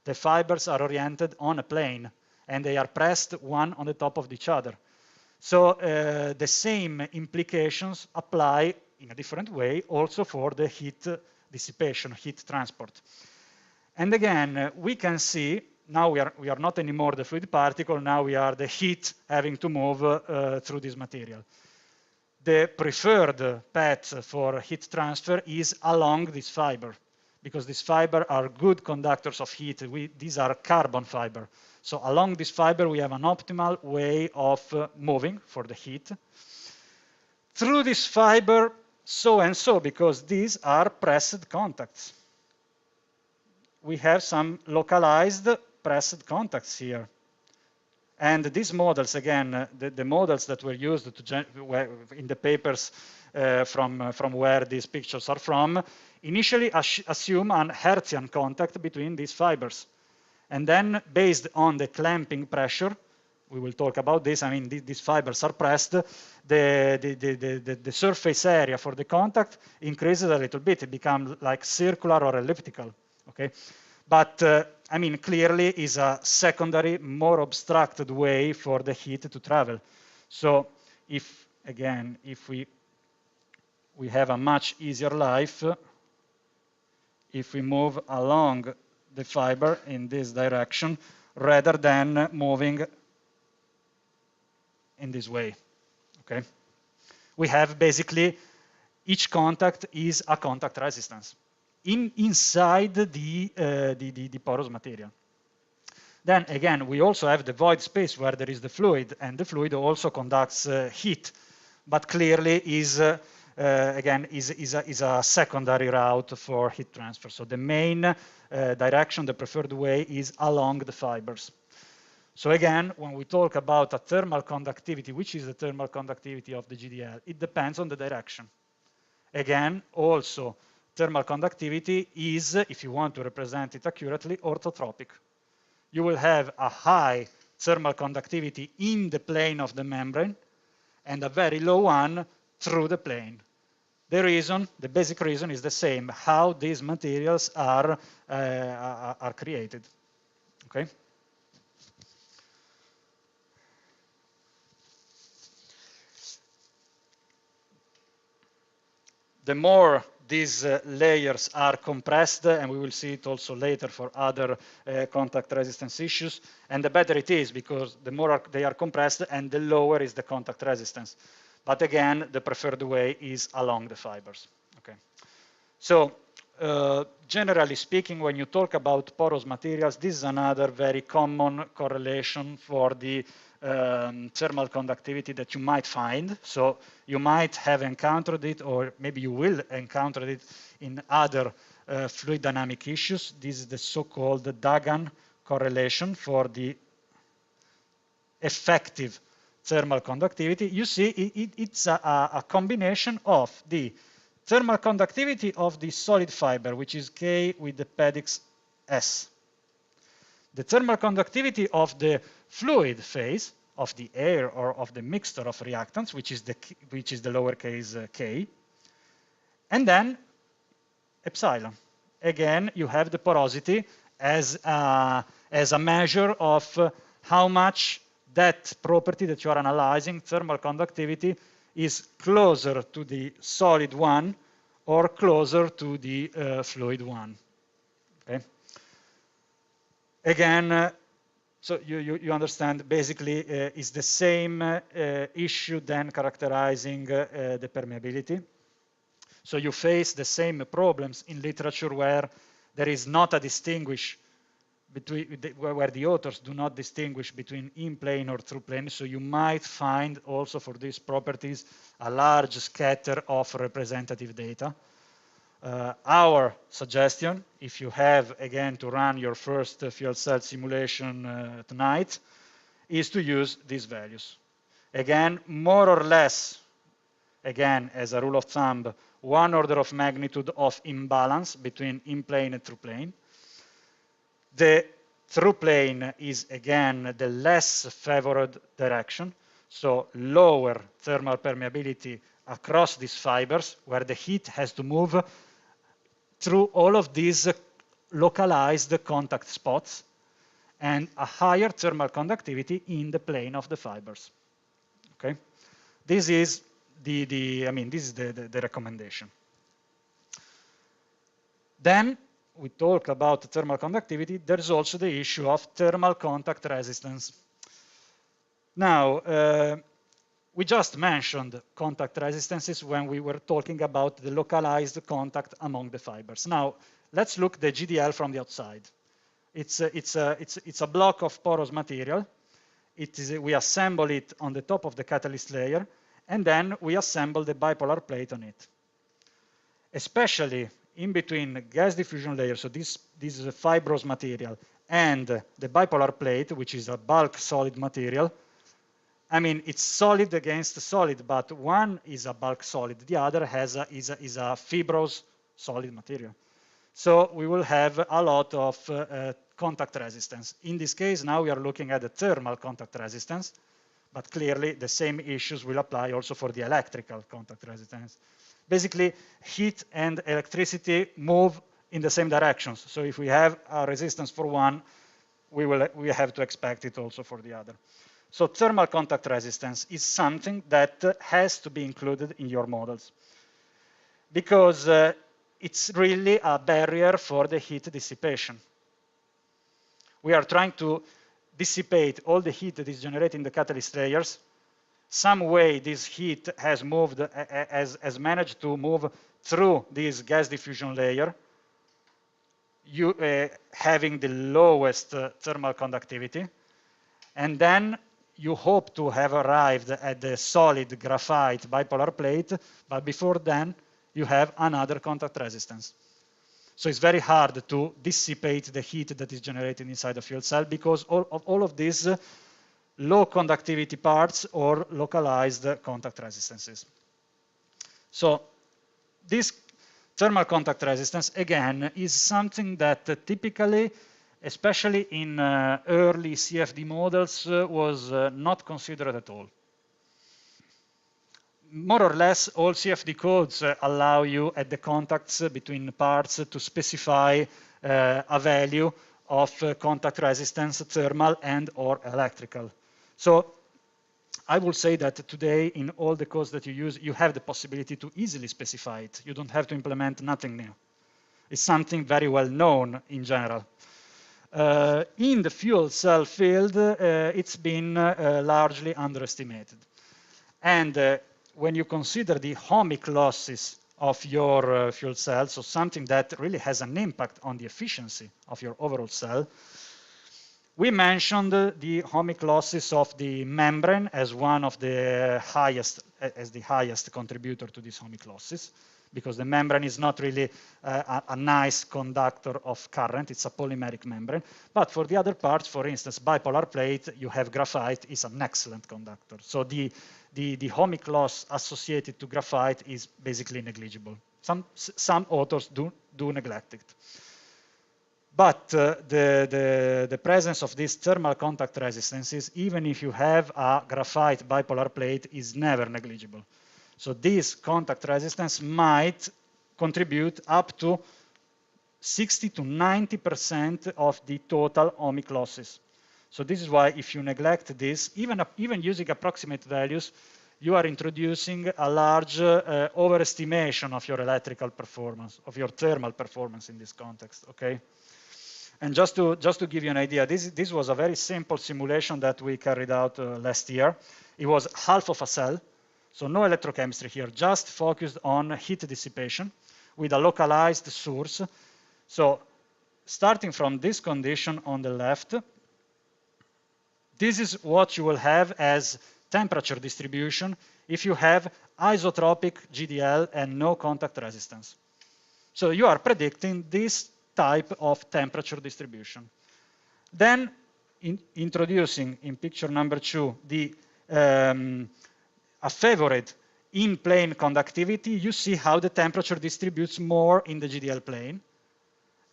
The fibers are oriented on a plane, and they are pressed one on the top of each other. So the same implications apply in a different way also for the heat dissipation, heat transport. And again, we can see, now we are not anymore the fluid particle, now we are the heat having to move through this material. The preferred path for heat transfer is along this fiber, because these fibers are good conductors of heat. These are carbon fiber. So along this fiber, we have an optimal way of moving for the heat. Through this fiber, so and so, because these are pressed contacts. We have some localized pressed contacts here. And these models, again, the models that were used in the papers from where these pictures are from, initially assume an Hertzian contact between these fibers. And then, based on the clamping pressure, we will talk about this, I mean, these fibers are pressed, the surface area for the contact increases a little bit. It becomes like circular or elliptical, okay? But, I mean, clearly is a secondary, more abstracted way for the heat to travel. So, if, again, if we have a much easier life, if we move along the fiber in this direction, rather than moving in this way, okay? We have basically, each contact is a contact resistance inside the porous material. Then again, we also have the void space where there is the fluid, and the fluid also conducts heat, but clearly is again is a secondary route for heat transfer. So the main direction, the preferred way, is along the fibers. So again, when we talk about a thermal conductivity, which is the thermal conductivity of the GDL, it depends on the direction. Again, also, thermal conductivity is, if you want to represent it accurately, orthotropic. You will have a high thermal conductivity in the plane of the membrane and a very low one through the plane. The reason, the basic reason is the same, how these materials are created, okay? The more these layers are compressed, and we will see it also later for other contact resistance issues, and the better it is, because the more they are compressed and the lower is the contact resistance. But again, the preferred way is along the fibers. Okay. So generally speaking, when you talk about porous materials, this is another very common correlation for the thermal conductivity that you might find. So you might have encountered it, or maybe you will encounter it in other fluid dynamic issues. This is the so-called Dagger correlation for the effective thermal conductivity. You see, it's a combination of the thermal conductivity of the solid fiber, which is K with the predix S, the thermal conductivity of the fluid phase of the air or of the mixture of reactants, which is the lowercase k, and then epsilon. Again, you have the porosity as a measure of how much that property that you are analyzing, thermal conductivity, is closer to the solid one or closer to the fluid one. Okay. Again, so you understand, basically, it's the same issue then characterizing the permeability. So you face the same problems in literature where there is not a distinguish between, where the authors do not distinguish between in plane or through plane. So you might find also for these properties a large scatter of representative data. Our suggestion, if you have, again, to run your first fuel cell simulation tonight, is to use these values. Again, more or less, again, as a rule of thumb, 1 order of magnitude of imbalance between in plane and through plane. The through plane is, again, the less favored direction, so lower thermal permeability across these fibers, where the heat has to move through all of these localized contact spots, and a higher thermal conductivity in the plane of the fibers. Okay, this is the recommendation. Then we talk about thermal conductivity. There's also the issue of thermal contact resistance. Now, we just mentioned contact resistances when we were talking about the localized contact among the fibers. Now, let's look at the GDL from the outside. It's a block of porous material. We assemble it on the top of the catalyst layer, and then we assemble the bipolar plate on it. Especially in between gas diffusion layer, so this is a fibrous material, and the bipolar plate, which is a bulk solid material. I mean, it's solid against solid, but one is a bulk solid, the other is a fibrous solid material. So we will have a lot of contact resistance. In this case, now we are looking at the thermal contact resistance, but clearly the same issues will apply also for the electrical contact resistance. Basically, heat and electricity move in the same directions. So if we have a resistance for one, we have to expect it also for the other. So thermal contact resistance is something that has to be included in your models, because it's really a barrier for the heat dissipation. We are trying to dissipate all the heat that is generated in the catalyst layers. Some way this heat has moved, has managed to move through this gas diffusion layer, having the lowest thermal conductivity, and then you hope to have arrived at the solid graphite bipolar plate, but before then you have another contact resistance. So it's very hard to dissipate the heat that is generated inside the fuel cell because all of these low conductivity parts or localized contact resistances. So this thermal contact resistance, again, is something that typically, especially in early CFD models, was not considered at all. More or less, all CFD codes allow you at the contacts between parts to specify a value of contact resistance, thermal and or electrical. So I will say that today, in all the codes that you use, you have the possibility to easily specify it. You don't have to implement nothing new. It's something very well known in general. In the fuel cell field, it's been largely underestimated. And when you consider the ohmic losses of your fuel cell, so something that really has an impact on the efficiency of your overall cell, we mentioned the ohmic losses of the membrane as one of the highest, as the highest contributor to these ohmic losses, because the membrane is not really a nice conductor of current, it's a polymeric membrane. But for the other parts, for instance, bipolar plate, you have graphite is an excellent conductor. So the ohmic loss associated to graphite is basically negligible. Some authors do neglect it. But the presence of these thermal contact resistances, even if you have a graphite bipolar plate, is never negligible. So this contact resistance might contribute up to 60 to 90% of the total ohmic losses. So this is why if you neglect this, even using approximate values, you are introducing a large overestimation of your electrical performance, of your thermal performance in this context, okay? And just to give you an idea, this was a very simple simulation that we carried out last year. It was half of a cell, so no electrochemistry here, just focused on heat dissipation with a localized source. So starting from this condition on the left, this is what you will have as temperature distribution if you have isotropic GDL and no contact resistance. So you are predicting this type of temperature distribution. Then introducing in picture number 2 a favored in-plane conductivity, you see how the temperature distributes more in the GDL plane.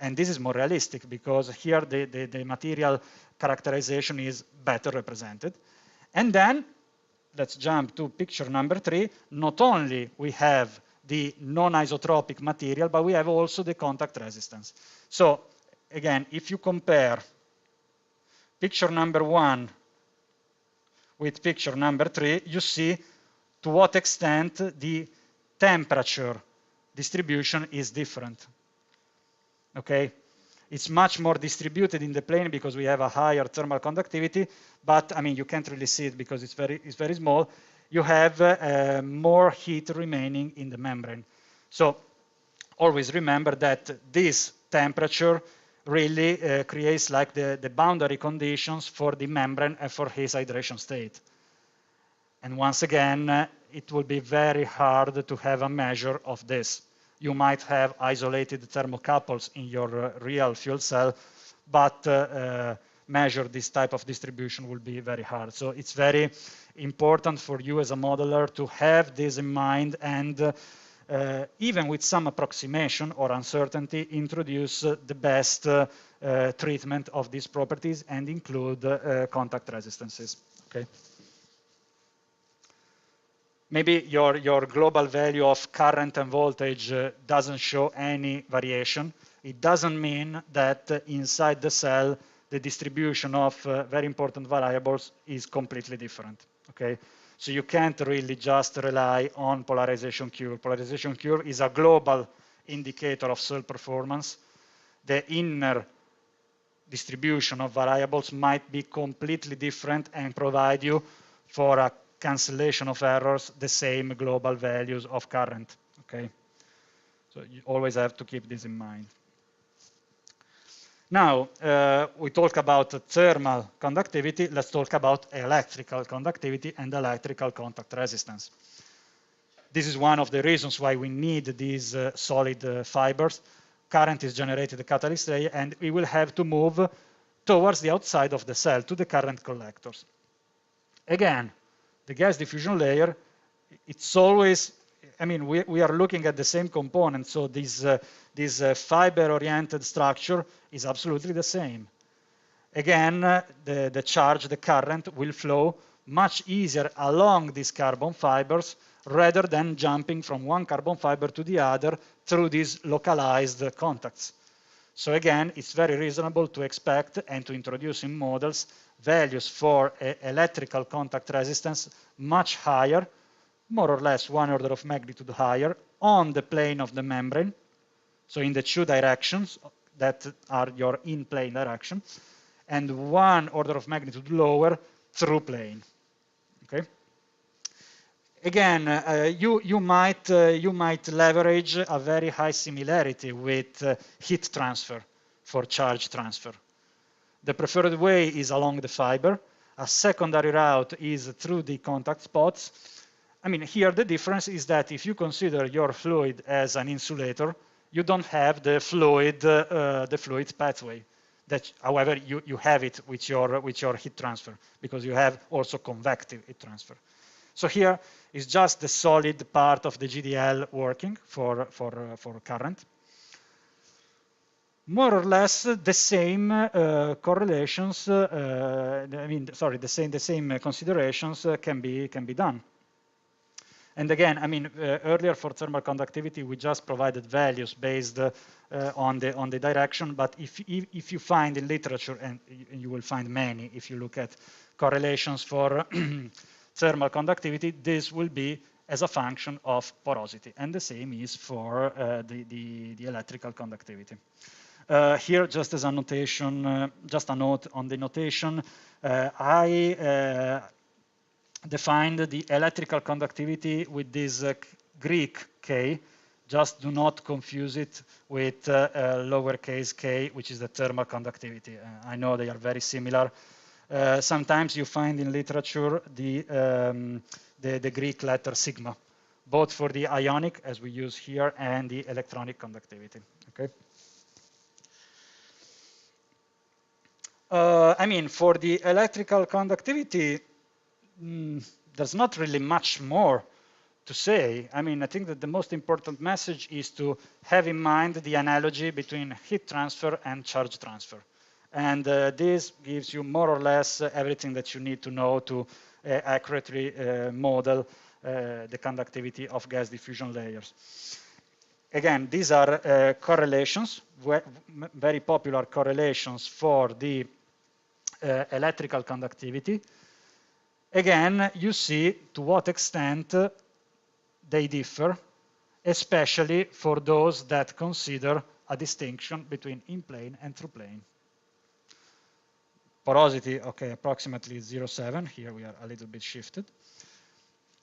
And this is more realistic because here the material characterization is better represented. And then let's jump to picture number 3. Not only we have the non-isotropic material, but we have also the contact resistance. So again, if you compare picture number 1 with picture number 3, you see to what extent the temperature distribution is different. Okay, it's much more distributed in the plane because we have a higher thermal conductivity, but I mean you can't really see it because it's very small. You have more heat remaining in the membrane. So always remember that this temperature really creates like the boundary conditions for the membrane and for his hydration state. And once again, it will be very hard to have a measure of this. You might have isolated thermocouples in your real fuel cell, but measure this type of distribution will be very hard. So it's very important for you as a modeler to have this in mind and even with some approximation or uncertainty, introduce the best treatment of these properties and include contact resistances. Okay. Maybe your global value of current and voltage doesn't show any variation. It doesn't mean that inside the cell, the distribution of very important variables is completely different, okay? So you can't really just rely on polarization curve. Polarization curve is a global indicator of cell performance. The inner distribution of variables might be completely different and provide you for a cancellation of errors, the same global values of current, okay? So you always have to keep this in mind. Now, we talk about thermal conductivity, let's talk about electrical conductivity and electrical contact resistance. This is one of the reasons why we need these solid fibers. Current is generated at the catalyst layer, and we will have to move towards the outside of the cell, to the current collectors. Again, the gas diffusion layer, it's always, I mean, we are looking at the same component, so this fiber-oriented structure is absolutely the same. Again, the charge, the current, will flow much easier along these carbon fibers rather than jumping from one carbon fiber to the other through these localized contacts. So again, it's very reasonable to expect and to introduce in models values for electrical contact resistance much higher, more or less 1 order of magnitude higher on the plane of the membrane, so in the 2 directions that are your in-plane direction, and 1 order of magnitude lower through plane. Okay. Again, you might leverage a very high similarity with heat transfer for charge transfer. The preferred way is along the fiber. A secondary route is through the contact spots. I mean, here the difference is that if you consider your fluid as an insulator, you don't have the fluid pathway. That, however, you have it with your heat transfer because you have also convective heat transfer. So here is just the solid part of the GDL working for current. more or less the same correlations, the same considerations can be done. And again, earlier for thermal conductivity, we just provided values based on the direction. But if you find in literature, and you will find many, if you look at correlations for thermal conductivity, this will be as a function of porosity, and the same is for the electrical conductivity. Here, just as a notation, just a note on the notation, I defined the electrical conductivity with this Greek K. Just do not confuse it with lowercase k, which is the thermal conductivity. I know they are very similar. Sometimes you find in literature the Greek letter sigma, both for the ionic, as we use here, and the electronic conductivity. Okay. For the electrical conductivity, there's not really much more to say. I think that the most important message is to have in mind the analogy between heat transfer and charge transfer. And this gives you more or less everything that you need to know to accurately model the conductivity of gas diffusion layers. Again, these are correlations, very popular correlations for the electrical conductivity. Again, you see to what extent they differ, especially for those that consider a distinction between in-plane and through-plane. Porosity, okay, approximately 0.7. Here we are a little bit shifted.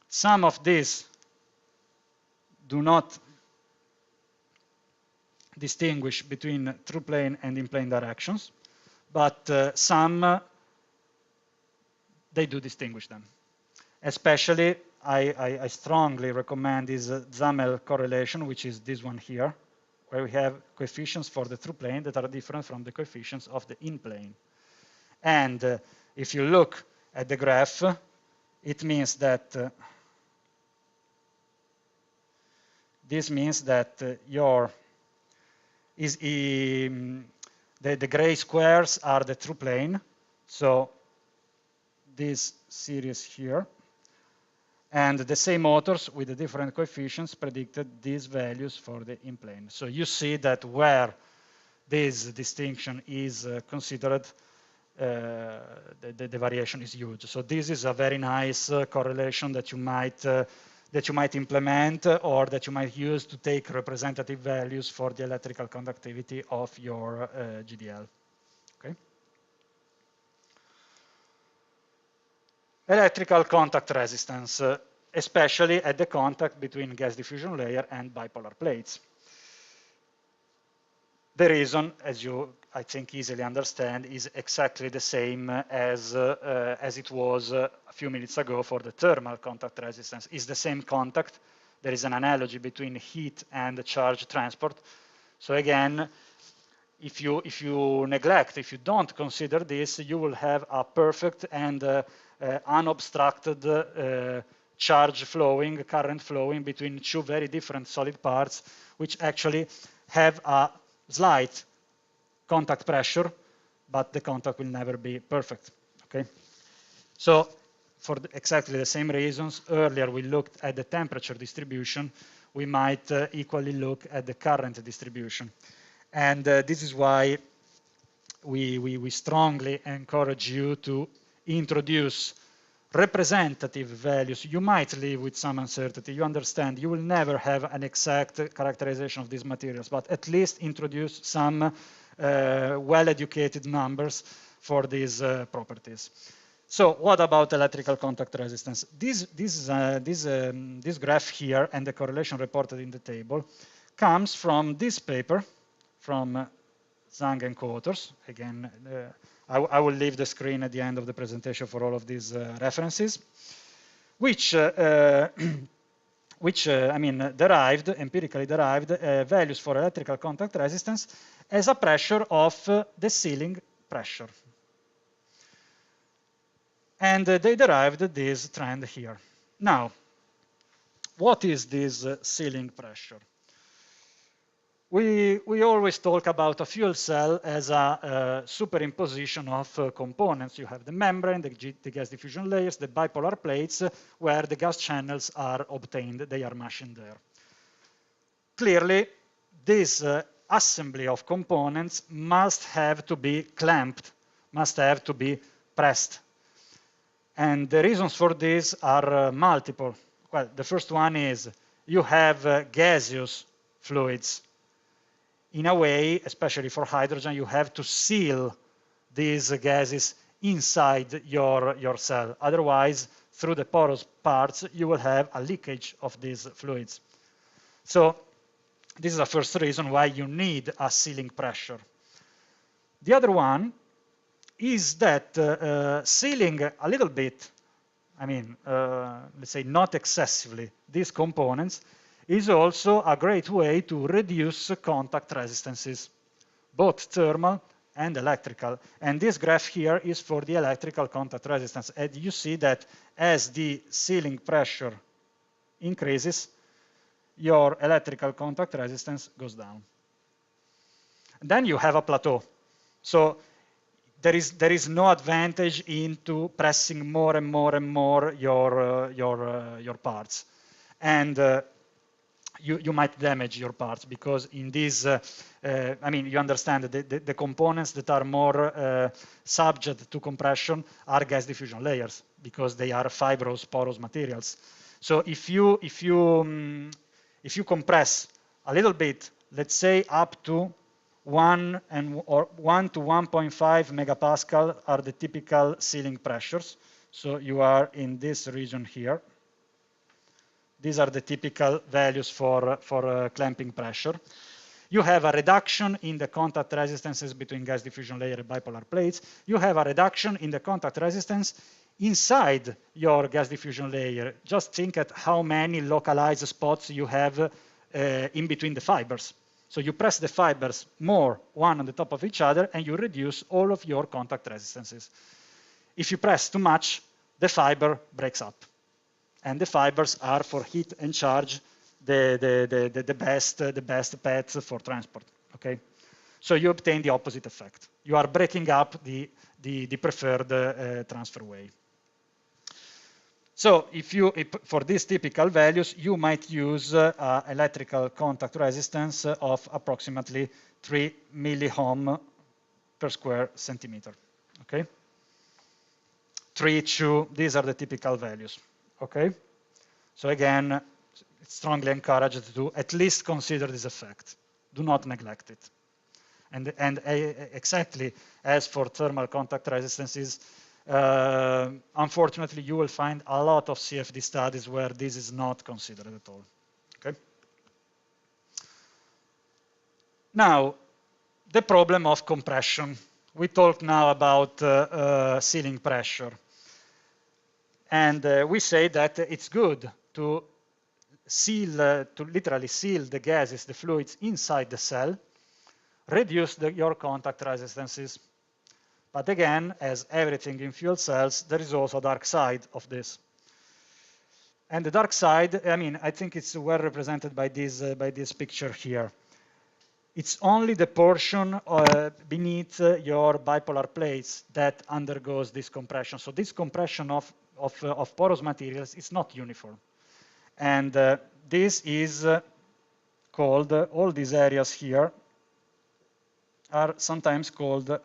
Some of these do not distinguish between through-plane and in-plane directions, but some they do distinguish them. Especially, I strongly recommend this Xaml correlation, which is this one here, where we have coefficients for the through plane that are different from the coefficients of the in plane. And if you look at the graph, it means that this means that the gray squares are the through plane. So this series here, and the same authors with the different coefficients predicted these values for the in-plane. So you see that where this distinction is considered, the variation is huge. So this is a very nice correlation that you might implement or that you might use to take representative values for the electrical conductivity of your GDL. Okay. Electrical contact resistance, especially at the contact between gas diffusion layer and bipolar plates. The reason, as you, I think, easily understand, is exactly the same as it was a few minutes ago for the thermal contact resistance. It's the same contact. There is an analogy between heat and charge transport. So again, if you neglect, if you don't consider this, you will have a perfect and unobstructed charge flowing, current flowing between two very different solid parts, which actually have a slight contact pressure, but the contact will never be perfect. Okay. So for exactly the same reasons, earlier we looked at the temperature distribution. We might equally look at the current distribution. And this is why we strongly encourage you to introduce representative values. You might live with some uncertainty. You understand you will never have an exact characterization of these materials, but at least introduce some well-educated numbers for these properties. So what about electrical contact resistance? This graph here and the correlation reported in the table comes from this paper from Zhang and co-authors. Again, I will leave the screen at the end of the presentation for all of these references, which empirically derived values for electrical contact resistance as a pressure of the sealing pressure. And they derived this trend here. Now, what is this sealing pressure? We always talk about a fuel cell as a superimposition of components. You have the membrane, the gas diffusion layers, the bipolar plates, where the gas channels are obtained. They are machined there. Clearly, this assembly of components must have to be clamped, must have to be pressed. And the reasons for this are multiple. Well, the first one is you have gaseous fluids. In a way, especially for hydrogen, you have to seal these gases inside your cell. Otherwise, through the porous parts, you will have a leakage of these fluids. So this is the first reason why you need a sealing pressure. The other one is that sealing a little bit, I mean, let's say not excessively, these components is also a great way to reduce contact resistances, both thermal and electrical. And this graph here is for the electrical contact resistance. And you see that as the sealing pressure increases, your electrical contact resistance goes down. And then you have a plateau. So there is no advantage into pressing more and more and more your parts. And you might damage your parts because in this, I mean, you understand that the components that are more subject to compression are gas diffusion layers because they are fibrous, porous materials. So if you compress a little bit, let's say up to 1 to 1.5 megapascal are the typical sealing pressures. So you are in this region here. These are the typical values for clamping pressure. You have a reduction in the contact resistances between gas diffusion layer and bipolar plates. You have a reduction in the contact resistance inside your gas diffusion layer. Just think at how many localized spots you have in between the fibers. So you press the fibers more, one on the top of each other, and you reduce all of your contact resistances. If you press too much, the fiber breaks up. And the fibers are for heat and charge the best paths for transport. Okay, so you obtain the opposite effect. You are breaking up the preferred transfer way. So for these typical values, you might use electrical contact resistance of approximately 3 milliohm per square centimeter. Okay, 3, 2, these are the typical values. Okay, so again, it's strongly encouraged to at least consider this effect. Do not neglect it. And exactly as for thermal contact resistances, unfortunately, you will find a lot of CFD studies where this is not considered at all. Okay. Now, the problem of compression. We talked now about sealing pressure. And we say that it's good to seal, to literally seal the gases, the fluids inside the cell, reduce your contact resistances. But again, as everything in fuel cells, there is also a dark side of this. And the dark side, I mean, I think it's well represented by this picture here. It's only the portion beneath your bipolar plates that undergoes this compression. So this compression of porous materials is not uniform. And this is called, all these areas here are sometimes called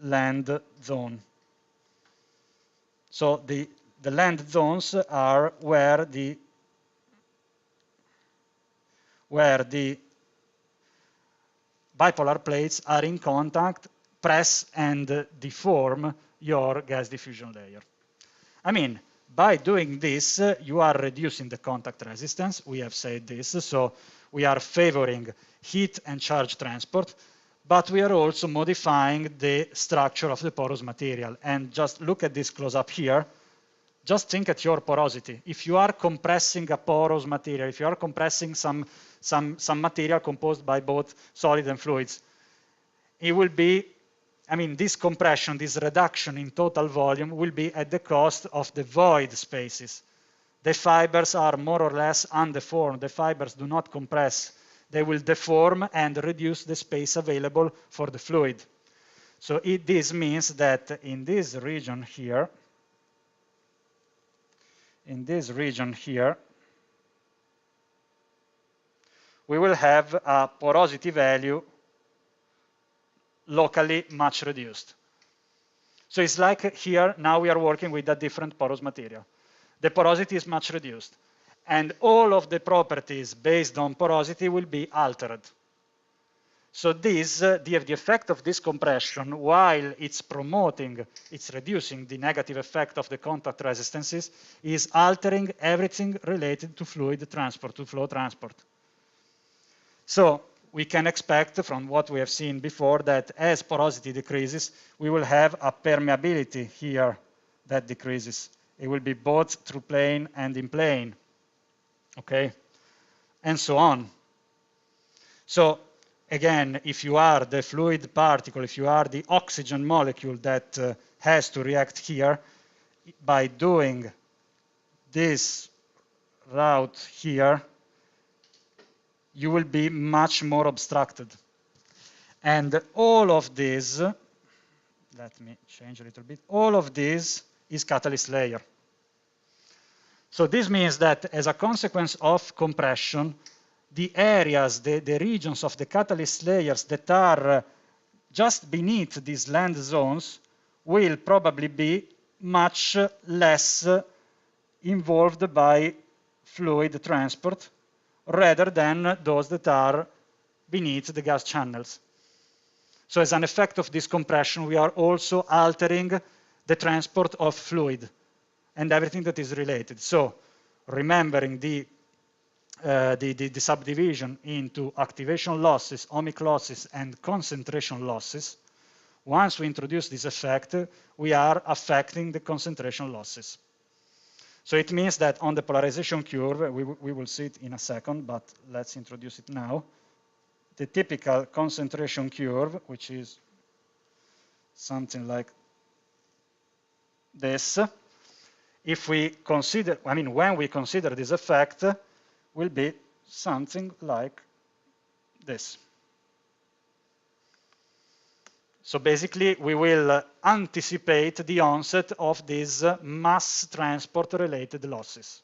land zone. So the land zones are where the bipolar plates are in contact, press and deform your gas diffusion layer. I mean, by doing this, you are reducing the contact resistance. We have said this. So we are favoring heat and charge transport, but we are also modifying the structure of the porous material. And just look at this close up here. Just think at your porosity. If you are compressing a porous material, if you are compressing some material composed by both solid and fluids, it will be, I mean, this compression, this reduction in total volume will be at the cost of the void spaces. The fibers are more or less undeformed. The fibers do not compress. they will deform and reduce the space available for the fluid. So this means that in this region here, we will have a porosity value locally much reduced. So it's like here, now we are working with a different porous material. The porosity is much reduced. And all of the properties based on porosity will be altered. So this, the effect of this compression, while it's reducing the negative effect of the contact resistances, is altering everything related to fluid transport, to flow transport. So we can expect from what we have seen before that as porosity decreases, we will have a permeability here that decreases. It will be both through plane and in plane, okay? And so on. So again, if you are the fluid particle, if you are the oxygen molecule that has to react here, by doing this route here, you will be much more obstructed. And all of this, let me change a little bit, all of this is catalyst layer. So this means that as a consequence of compression, the areas, the regions of the catalyst layers that are just beneath these land zones will probably be much less involved by fluid transport rather than those that are beneath the gas channels. So as an effect of this compression, we are also altering the transport of fluid and everything that is related. So remembering the subdivision into activation losses, ohmic losses, and concentration losses, once we introduce this effect, we are affecting the concentration losses. So it means that on the polarization curve, we will see it in a second, but let's introduce it now. The typical concentration curve, which is something like this, if we consider, I mean, when we consider this effect, will be something like this. So basically, we will anticipate the onset of these mass transport-related losses.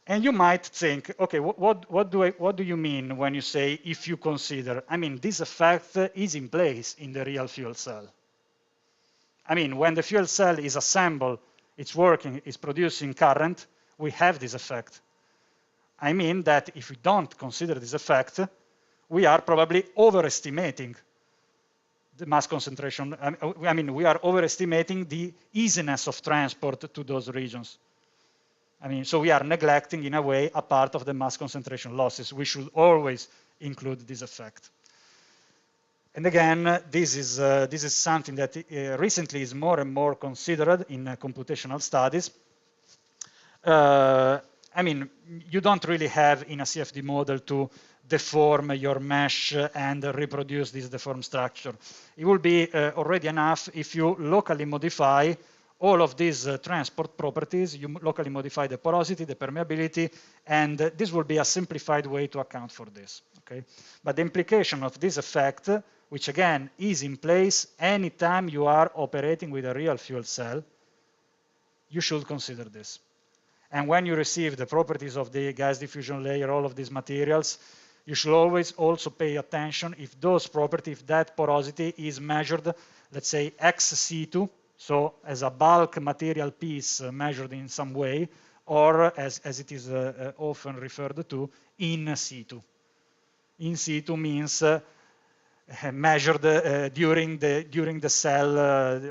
And you might think, okay, what do you mean when you say if you consider? I mean, this effect is in place in the real fuel cell. I mean, when the fuel cell is assembled, it's working, it's producing current, we have this effect. I mean that if we don't consider this effect, we are probably overestimating the mass concentration. I mean, we are overestimating the easiness of transport to those regions. I mean, so we are neglecting, in a way, a part of the mass concentration losses. We should always include this effect. And again, this is something that recently is more and more considered in computational studies. I mean, you don't really have in a CFD model to deform your mesh and reproduce this deformed structure. It will be already enough if you locally modify all of these transport properties. You locally modify the porosity, the permeability, and this will be a simplified way to account for this. Okay? But the implication of this effect, which again is in place anytime you are operating with a real fuel cell, you should consider this. And when you receive the properties of the gas diffusion layer, all of these materials, you should always also pay attention if those properties, if that porosity is measured, let's say XC2, so as a bulk material piece measured in some way, or as it is often referred to, in situ. In situ means measured during the cell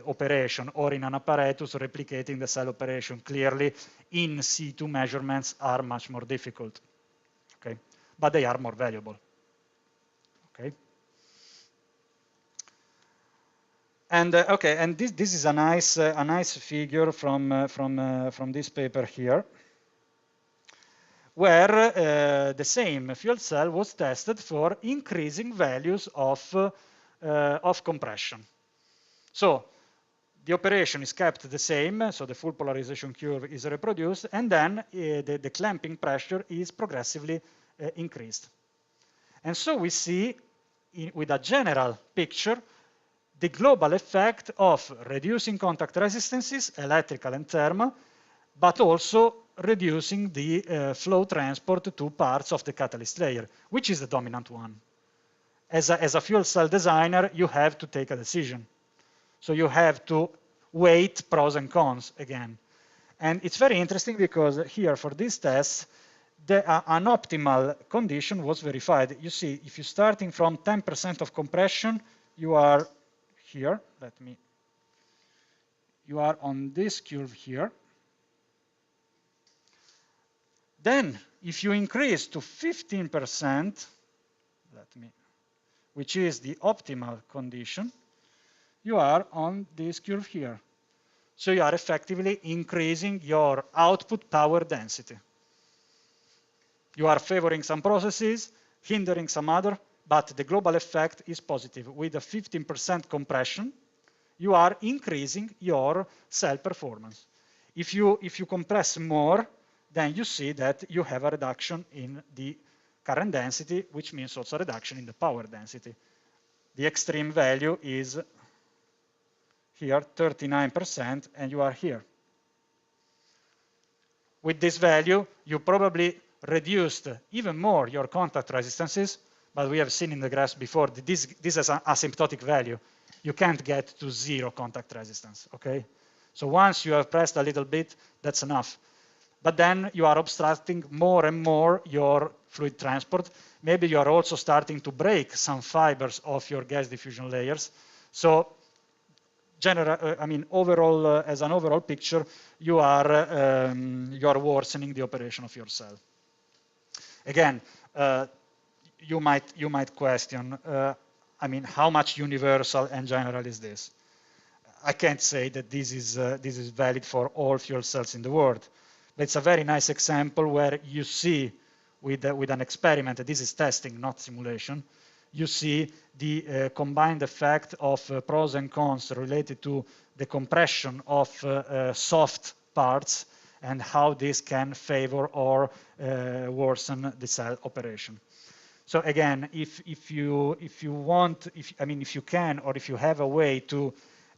operation, or in an apparatus replicating the cell operation. Clearly, in situ measurements are much more difficult, okay? But they are more valuable, okay? And okay, and this is a nice figure from this paper here, where the same fuel cell was tested for increasing values of compression. So the operation is kept the same, so the full polarization curve is reproduced, and then the clamping pressure is progressively increased. And so we see, with a general picture, the global effect of reducing contact resistances, electrical and thermal, but also reducing the flow transport to parts of the catalyst layer, which is the dominant one. As a fuel cell designer, you have to take a decision. So you have to weight pros and cons again. And it's very interesting because here for this test, an optimal condition was verified. You see, if you're starting from 10% of compression, you are here. You are on this curve here. Then, if you increase to 15%, which is the optimal condition, you are on this curve here. So you are effectively increasing your output power density. You are favoring some processes, hindering some other, but the global effect is positive. With a 15% compression, you are increasing your cell performance. If you compress more, then you see that you have a reduction in the current density, which means also a reduction in the power density. The extreme value is here, 39%, and you are here. With this value, you probably reduced even more your contact resistances, but we have seen in the graphs before that this is an asymptotic value. You can't get to zero contact resistance, okay? So once you have pressed a little bit, that's enough. But then you are obstructing more and more your fluid transport. Maybe you are also starting to break some fibers of your gas diffusion layers. So overall, as an overall picture, you are worsening the operation of your cell. Again, you might question, how much universal and general is this? I can't say that this is valid for all fuel cells in the world. But it's a very nice example where you see with an experiment, this is testing, not simulation, you see the combined effect of pros and cons related to the compression of soft parts and how this can favor or worsen the cell operation. So again, if you can, or if you have a way to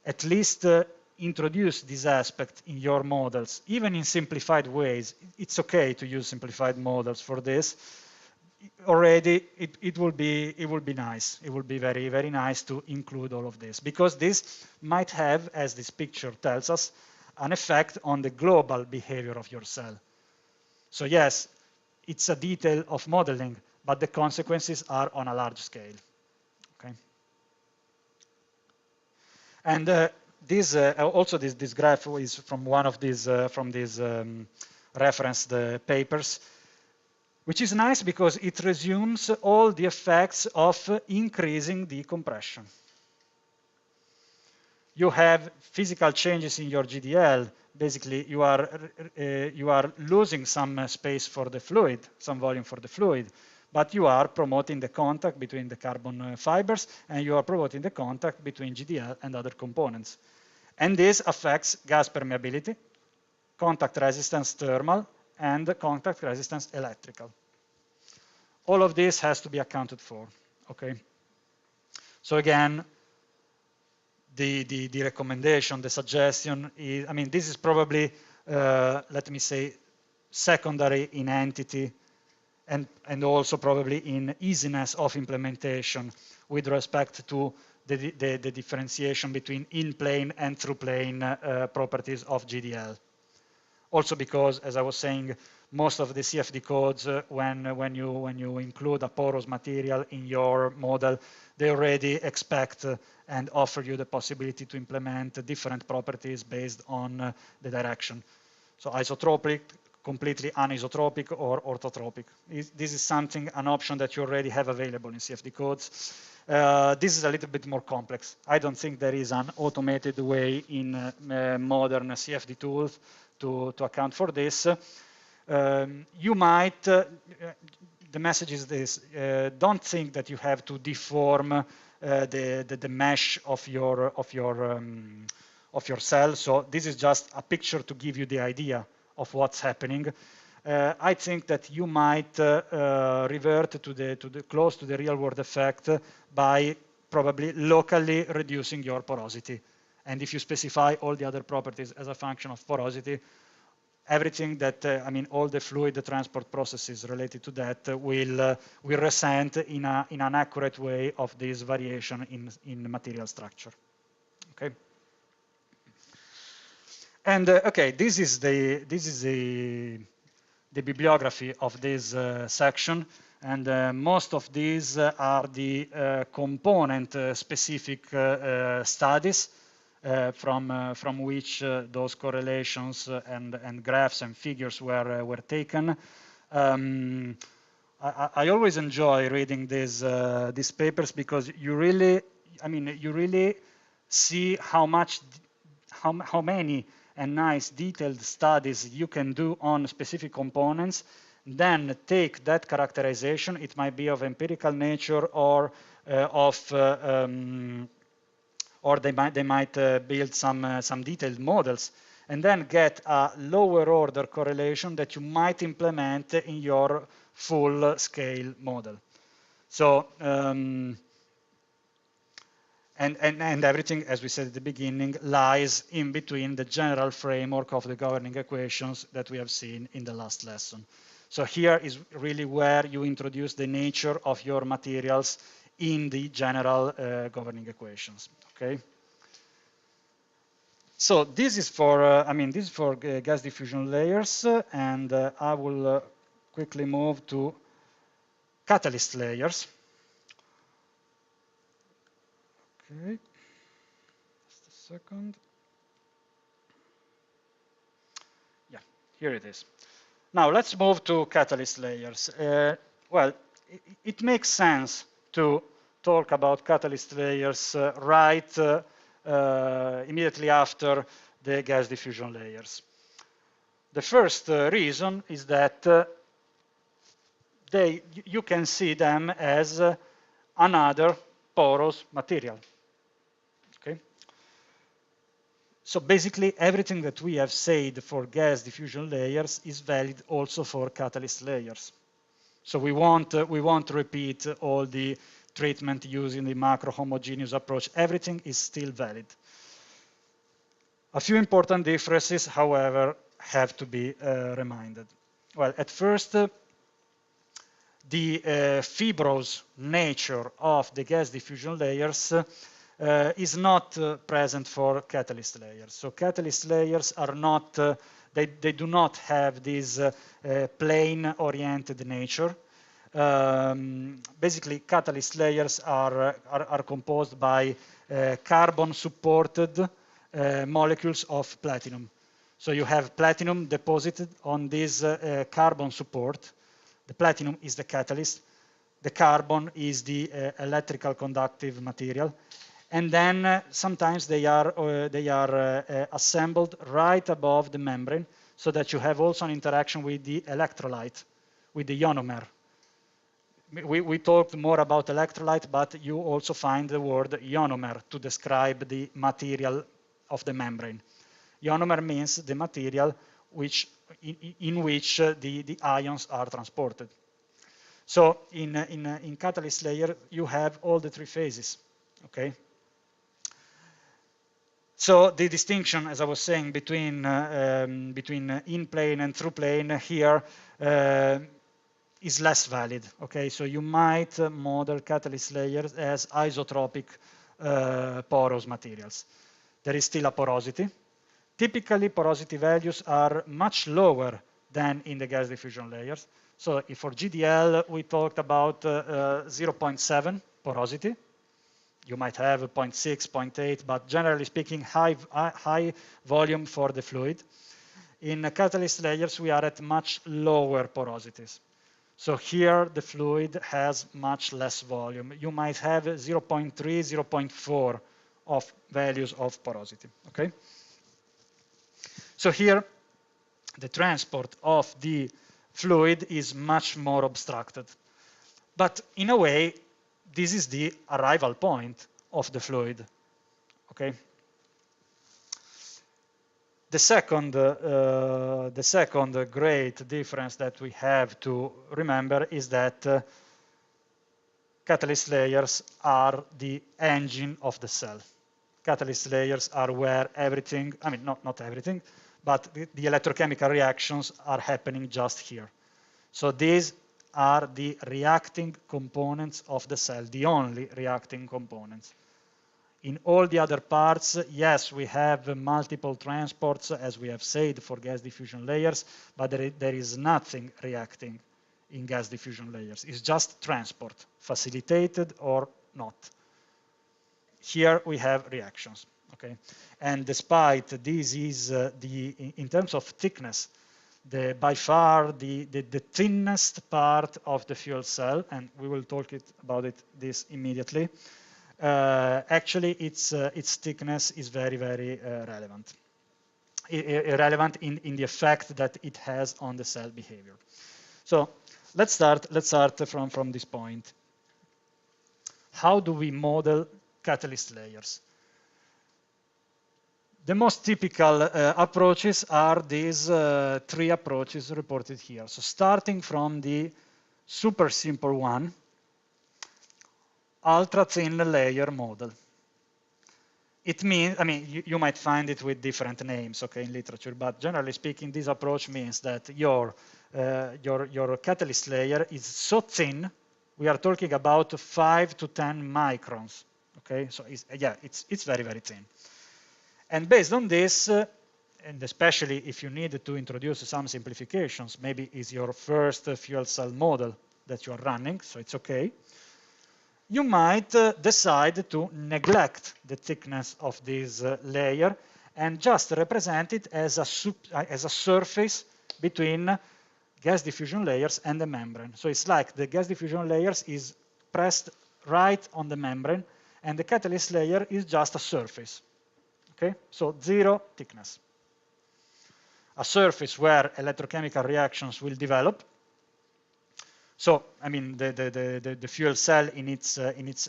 at least introduce this aspect in your models, even in simplified ways, it's okay to use simplified models for this. Already, it will be nice. It will be very, very nice to include all of this, because this might have, as this picture tells us, an effect on the global behavior of your cell. So yes, it's a detail of modeling, but the consequences are on a large scale. Okay. And this graph is from one of these referenced papers, which is nice because it resumes all the effects of increasing the compression. You have physical changes in your GDL. Basically, you are losing some space for the fluid, some volume for the fluid, but you are promoting the contact between the carbon fibers, and you are promoting the contact between GDL and other components. And this affects gas permeability, contact resistance thermal, and contact resistance electrical. All of this has to be accounted for, okay? So again, the recommendation, the suggestion is, this is probably, let me say, secondary in entity and also probably in easiness of implementation with respect to the differentiation between in-plane and through-plane properties of GDL. Also because, as I was saying, most of the CFD codes, when you include a porous material in your model, they already expect and offer you the possibility to implement different properties based on the direction. So isotropic, completely anisotropic, or orthotropic. This is an option that you already have available in CFD codes. This is a little bit more complex. I don't think there is an automated way in modern CFD tools to account for this. You might, the message is this, don't think that you have to deform the mesh of your of your cell. So this is just a picture to give you the idea of what's happening. I think that you might revert to the close to the real world effect by probably locally reducing your porosity. And if you specify all the other properties as a function of porosity, everything that, I mean, all the fluid transport processes related to that will resent in an accurate way of this variation in material structure. Okay. And okay, this is the bibliography of this section, and most of these are the component-specific studies from which those correlations and graphs and figures were taken. I always enjoy reading these papers because you really, I mean, you really see how many and nice detailed studies you can do on specific components, then take that characterization, it might be of empirical nature or they might build some detailed models, and then get a lower order correlation that you might implement in your full scale model. So and everything, as we said at the beginning, lies in between the general framework of the governing equations that we have seen in the last lesson. So here is really where you introduce the nature of your materials in the general governing equations. Okay. So this is for, I mean, this is for gas diffusion layers, and I will quickly move to catalyst layers. Okay, just a second. Yeah, here it is. Now let's move to catalyst layers. Well, it makes sense to talk about catalyst layers right immediately after the gas diffusion layers. The first reason is that you can see them as another porous material. Okay. So basically, everything that we have said for gas diffusion layers is valid also for catalyst layers. So we won't repeat all the treatment using the macro homogeneous approach. Everything is still valid. A few important differences, however, have to be reminded. Well, at first, the fibrous nature of the gas diffusion layers is not present for catalyst layers. So catalyst layers are not, they do not have this plane-oriented nature. Basically, catalyst layers are composed by carbon-supported molecules of platinum. So you have platinum deposited on this carbon support. The platinum is the catalyst. The carbon is the electrical conductive material. And then sometimes they are assembled right above the membrane so that you have also an interaction with the electrolyte, with the ionomer. We talked more about electrolyte, but you also find the word ionomer to describe the material of the membrane. Ionomer means the material in which the ions are transported. So in catalyst layer, you have all the three phases, okay? So the distinction, as I was saying, between in plane and through plane here is less valid, okay? So you might model catalyst layers as isotropic porous materials. There is still a porosity. Typically, porosity values are much lower than in the gas diffusion layers. So if for GDL, we talked about 0.7 porosity. You might have a 0.6, 0.8, but generally speaking, high volume for the fluid. In catalyst layers, we are at much lower porosities. So here, the fluid has much less volume. You might have 0.3, 0.4 of values of porosity, okay? So here, the transport of the fluid is much more obstructed. But in a way, this is the arrival point of the fluid, okay? The second great difference that we have to remember is that catalyst layers are the engine of the cell. Catalyst layers are where everything, I mean, not everything, but the electrochemical reactions are happening just here. So these are the reacting components of the cell, the only reacting components. In all the other parts, yes, we have multiple transports, as we have said, for gas diffusion layers, but there is nothing reacting in gas diffusion layers. It's just transport, facilitated or not. Here we have reactions, okay? And despite this is in terms of thickness, by far the thinnest part of the fuel cell, and we will talk about this immediately. Actually, its thickness is very, very relevant. Relevant in the effect that it has on the cell behavior. So let's start from this point. How do we model catalyst layers? The most typical approaches are these three approaches reported here. So starting from the super simple one, ultra thin layer model. It means, I mean, you might find it with different names, okay, in literature, but generally speaking, this approach means that your catalyst layer is so thin, we are talking about 5 to 10 microns, okay? So it's very, very thin. And based on this, and especially if you need to introduce some simplifications, maybe it's your first fuel cell model that you are running, so it's okay. You might decide to neglect the thickness of this layer and just represent it as a surface between gas diffusion layers and the membrane. So it's like the gas diffusion layers is pressed right on the membrane, and the catalyst layer is just a surface. Okay, so zero thickness. A surface where electrochemical reactions will develop. So, I mean, the fuel cell in its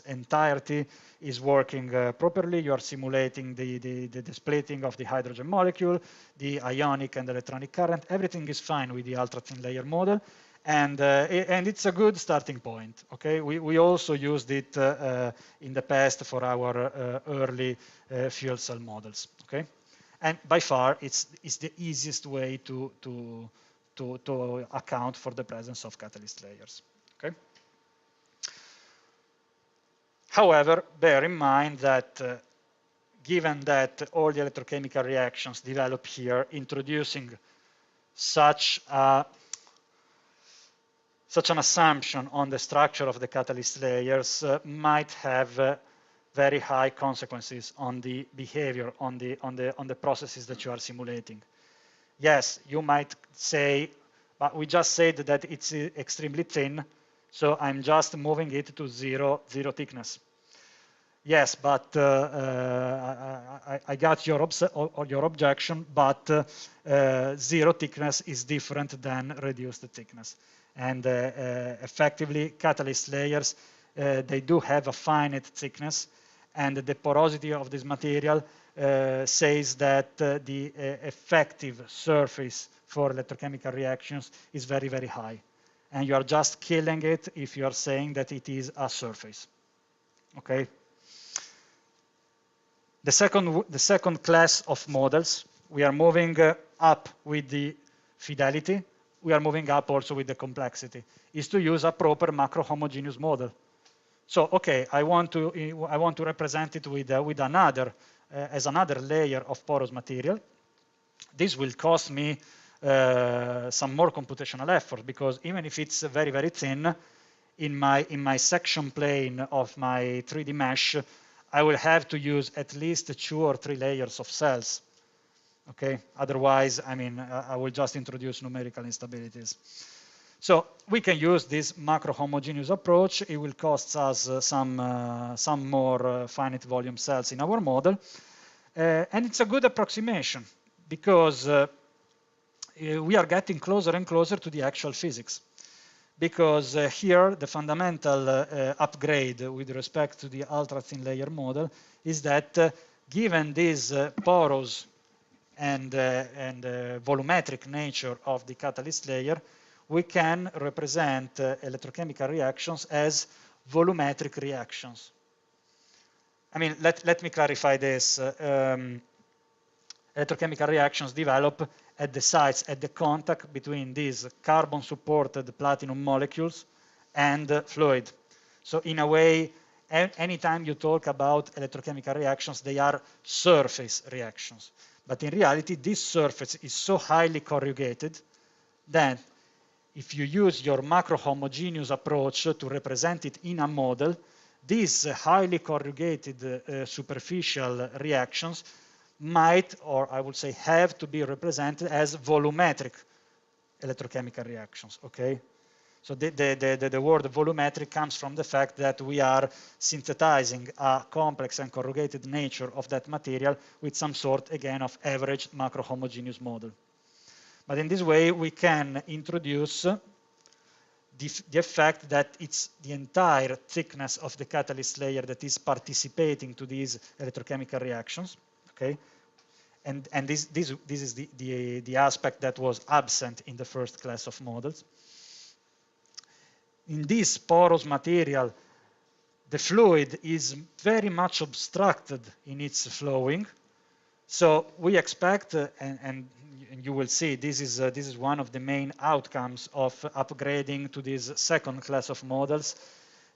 entirety is working properly. You are simulating the splitting of the hydrogen molecule, the ionic and electronic current. Everything is fine with the ultra-thin layer model, and it's a good starting point. Okay, we also used it in the past for our early fuel cell models. Okay, and by far it's the easiest way to account for the presence of catalyst layers. Okay. However, bear in mind that given that all the electrochemical reactions develop here, introducing such an assumption on the structure of the catalyst layers might have very high consequences on the behavior, on the processes that you are simulating. Yes, you might say, but we just said that it's extremely thin, so I'm just moving it to zero thickness. Yes, but I got your objection, but zero thickness is different than reduced thickness. And effectively, catalyst layers, they do have a finite thickness, and the porosity of this material says that the effective surface for electrochemical reactions is very, very high. And you are just killing it if you are saying that it is a surface. Okay? The second class of models, we are moving up with the fidelity. We are moving up also with the complexity, is to use a proper macro-homogeneous model. So, okay, I want to represent it with another as another layer of porous material. This will cost me some more computational effort, because even if it's very, very thin, in my section plane of my 3D mesh, I will have to use at least 2 or 3 layers of cells. Okay, otherwise, I mean, I will just introduce numerical instabilities. So we can use this macro-homogeneous approach. It will cost us some more finite volume cells in our model. And it's a good approximation, because we are getting closer and closer to the actual physics. Because here, the fundamental upgrade with respect to the ultra-thin layer model is that given this porous and volumetric nature of the catalyst layer, we can represent electrochemical reactions as volumetric reactions. I mean, let me clarify this. Electrochemical reactions develop at the sites, at the contact between these carbon-supported platinum molecules and fluid. So in a way, anytime you talk about electrochemical reactions, they are surface reactions. But in reality, this surface is so highly corrugated that if you use your macro-homogeneous approach to represent it in a model, these highly corrugated superficial reactions might, or I would say have to be represented as volumetric electrochemical reactions, okay? So the word volumetric comes from the fact that we are synthesizing a complex and corrugated nature of that material with some sort, again, of average macro-homogeneous model. But in this way, we can introduce the effect that it's the entire thickness of the catalyst layer that is participating to these electrochemical reactions, okay? And this is the aspect that was absent in the first class of models. In this porous material, the fluid is very much obstructed in its flowing. So we expect, and you will see, this is one of the main outcomes of upgrading to this second class of models.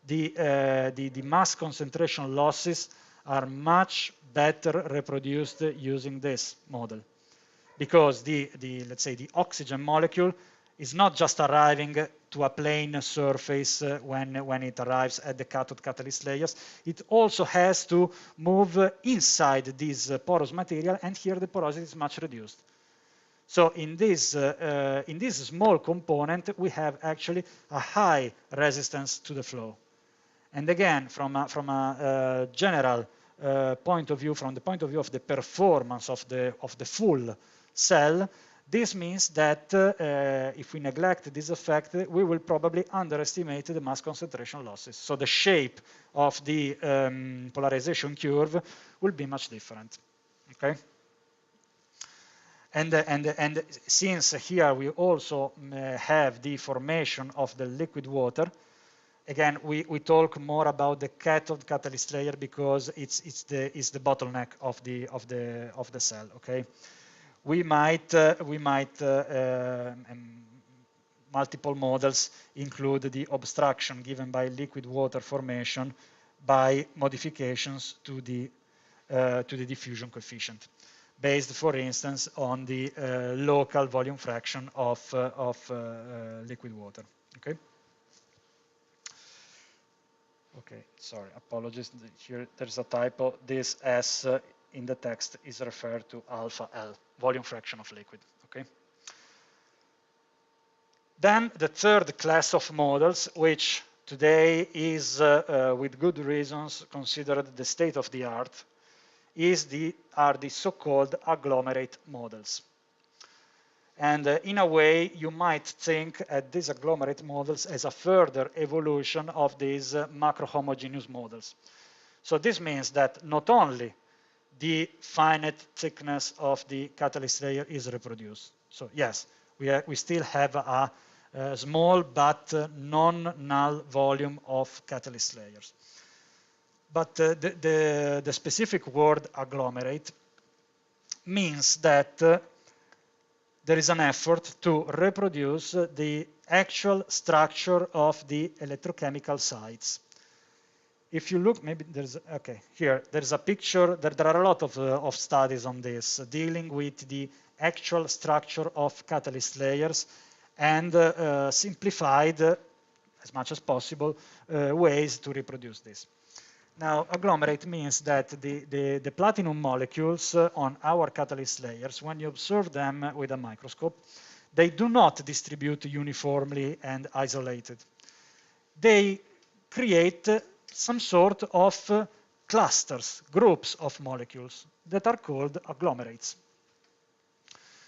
The mass concentration losses are much better reproduced using this model, because let's say the oxygen molecule is not just arriving to a plane surface when it arrives at the cathode catalyst layers. It also has to move inside this porous material, and here the porosity is much reduced. So in this small component, we have actually a high resistance to the flow. And again, from a general point of view, from the point of view of the performance of the full cell, this means that if we neglect this effect, we will probably underestimate the mass concentration losses. So the shape of the polarization curve will be much different. Okay. And since here we also have the formation of the liquid water, again, we talk more about the cathode catalyst layer because it's the bottleneck of the cell. Okay, we might multiple models include the obstruction given by liquid water formation by modifications to the diffusion coefficient, based, for instance, on the local volume fraction of liquid water. Okay. Okay, sorry, apologies. Here there's a typo. This S in the text is referred to alpha L, volume fraction of liquid. Okay. Then the third class of models, which today is, with good reasons, considered the state of the art, are the so-called agglomerate models. And in a way, you might think at these agglomerate models as a further evolution of these macro-homogeneous models. So this means that not only the finite thickness of the catalyst layer is reproduced. So yes, we still have a small but non-null volume of catalyst layers. But the specific word agglomerate means that there is an effort to reproduce the actual structure of the electrochemical sites. If you look, maybe there's, okay, here, there's a picture. There are a lot of studies on this, dealing with the actual structure of catalyst layers and simplified, as much as possible, ways to reproduce this. Now, agglomerate means that the platinum molecules on our catalyst layers, when you observe them with a microscope, they do not distribute uniformly and isolated. They create some sort of clusters, groups of molecules that are called agglomerates.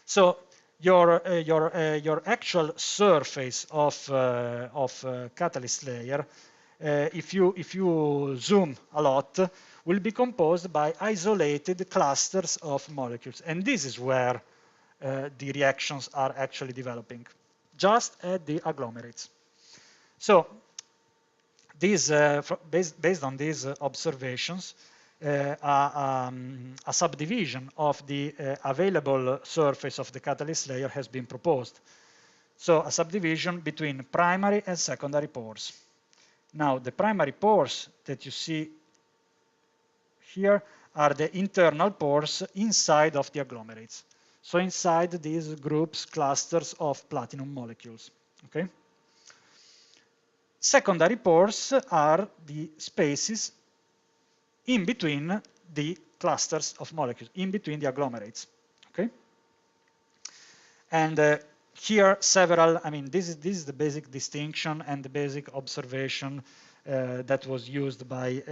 So your actual surface of catalyst layer if you zoom a lot, will be composed by isolated clusters of molecules. And this is where the reactions are actually developing, just at the agglomerates. So these, based on these observations, a subdivision of the available surface of the catalyst layer has been proposed. So a subdivision between primary and secondary pores. Now, the primary pores that you see here are the internal pores inside of the agglomerates. So inside these groups, clusters of platinum molecules, okay? Secondary pores are the spaces in between the clusters of molecules, in between the agglomerates, okay? And here several, I mean, this is the basic distinction and the basic observation that was used by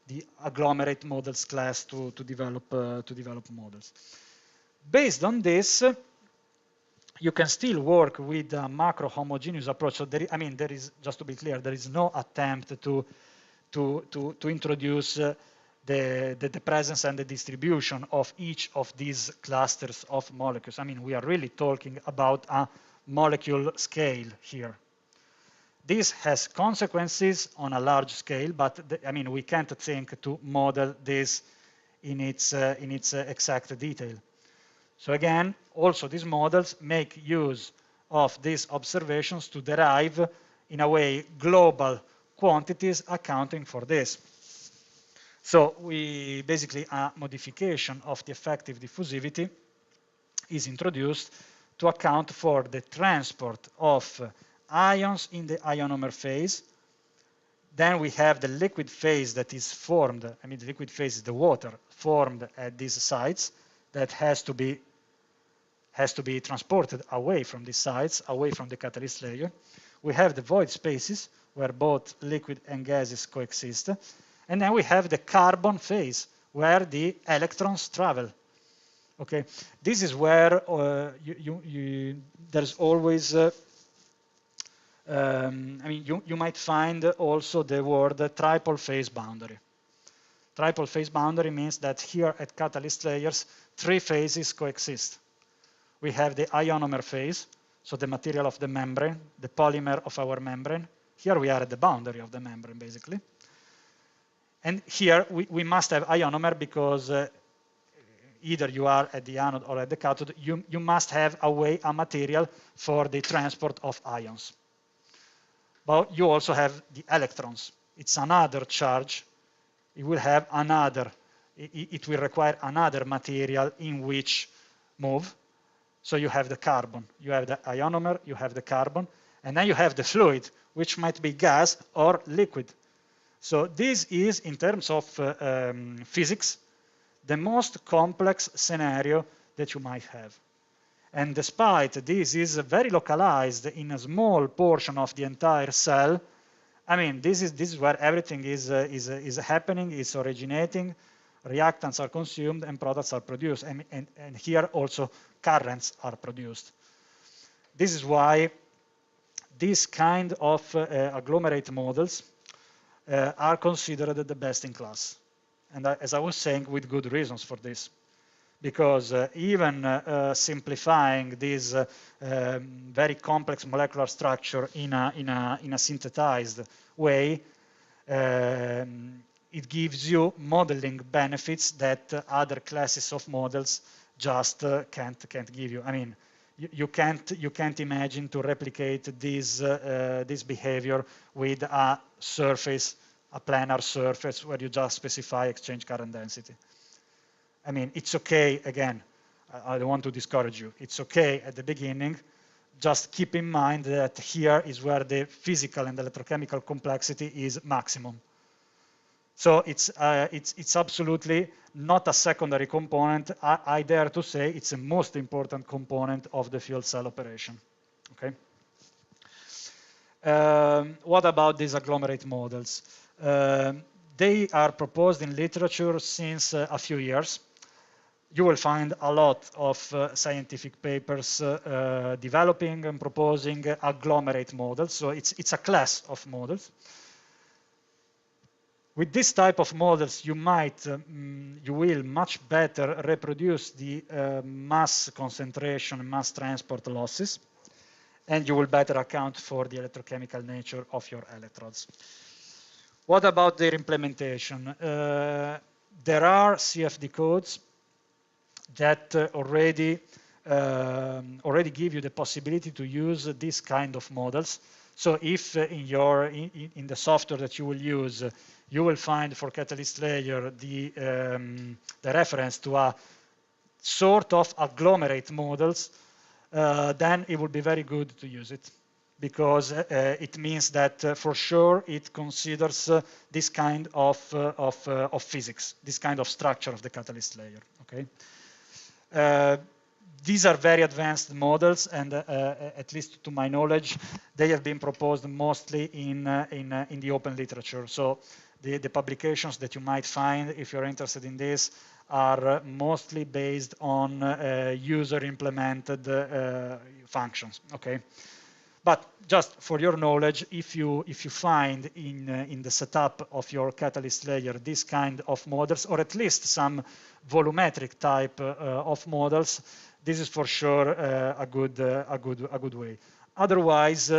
the agglomerate models class to develop models. Based on this, you can still work with a macro homogeneous approach. So there is, just to be clear, there is no attempt to introduce the presence and the distribution of each of these clusters of molecules. I mean, we are really talking about a molecule scale here. This has consequences on a large scale, but we can't think to model this in its exact detail. So again, also these models make use of these observations to derive, in a way, global quantities accounting for this. So we basically, a modification of the effective diffusivity is introduced to account for the transport of ions in the ionomer phase. Then we have the liquid phase that is formed. The liquid phase is the water formed at these sites that has to be transported away from these sites, away from the catalyst layer. We have the void spaces where both liquid and gases coexist. And then we have the carbon phase where the electrons travel. Okay, this is where there's always, you might find also the word triple phase boundary. Triple phase boundary means that here at catalyst layers, 3 phases coexist. We have the ionomer phase, so the material of the membrane, the polymer of our membrane. Here we are at the boundary of the membrane, basically. And here we must have ionomer because either you are at the anode or at the cathode, you must have a material for the transport of ions. But you also have the electrons. It's another charge. It will have another, it will require another material in which move. So you have the carbon, you have the ionomer, you have the carbon, and then you have the fluid, which might be gas or liquid. So this is, in terms of physics, the most complex scenario that you might have. And despite this is very localized in a small portion of the entire cell, this is where everything is happening, is originating, reactants are consumed, and products are produced. And here also currents are produced. This is why this kind of agglomerate models are considered the best in class. And as I was saying, with good reasons for this. Because even simplifying this very complex molecular structure in a synthesized way, it gives you modeling benefits that other classes of models just can't give you. You can't imagine to replicate this behavior with a surface, a planar surface where you just specify exchange current density. It's okay, again, I don't want to discourage you. It's okay at the beginning. Just keep in mind that here is where the physical and electrochemical complexity is maximum. So it's absolutely not a secondary component. I dare to say it's the most important component of the fuel cell operation. Okay. What about these agglomerate models? They are proposed in literature since a few years. You will find a lot of scientific papers developing and proposing agglomerate models. So it's a class of models. With this type of models, you will much better reproduce the mass concentration, mass transport losses, and you will better account for the electrochemical nature of your electrodes. What about their implementation? There are CFD codes that already give you the possibility to use this kind of models. So if in the software that you will use, you will find for catalyst layer the reference to a sort of agglomerate models, then it would be very good to use it, because it means that for sure it considers this kind of physics, this kind of structure of the catalyst layer. Okay. These are very advanced models, and at least to my knowledge, they have been proposed mostly in the open literature. So the publications that you might find, if you're interested in this, are mostly based on user-implemented functions. Okay, but just for your knowledge, if you find in the setup of your catalyst layer this kind of models, or at least some volumetric type of models, this is for sure a good way. Otherwise,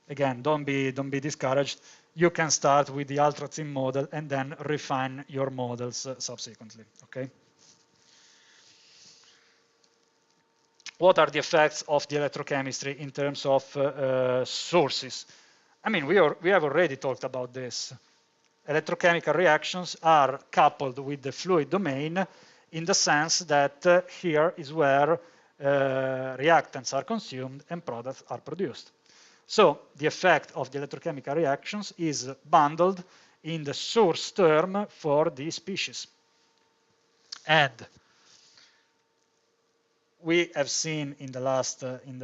again, don't be discouraged. You can start with the ultra thin model and then refine your models subsequently. Okay. What are the effects of the electrochemistry in terms of sources? I mean, we have already talked about this. Electrochemical reactions are coupled with the fluid domain, in the sense that here is where reactants are consumed and products are produced. So the effect of the electrochemical reactions is bundled in the source term for the species. And we have seen in the last in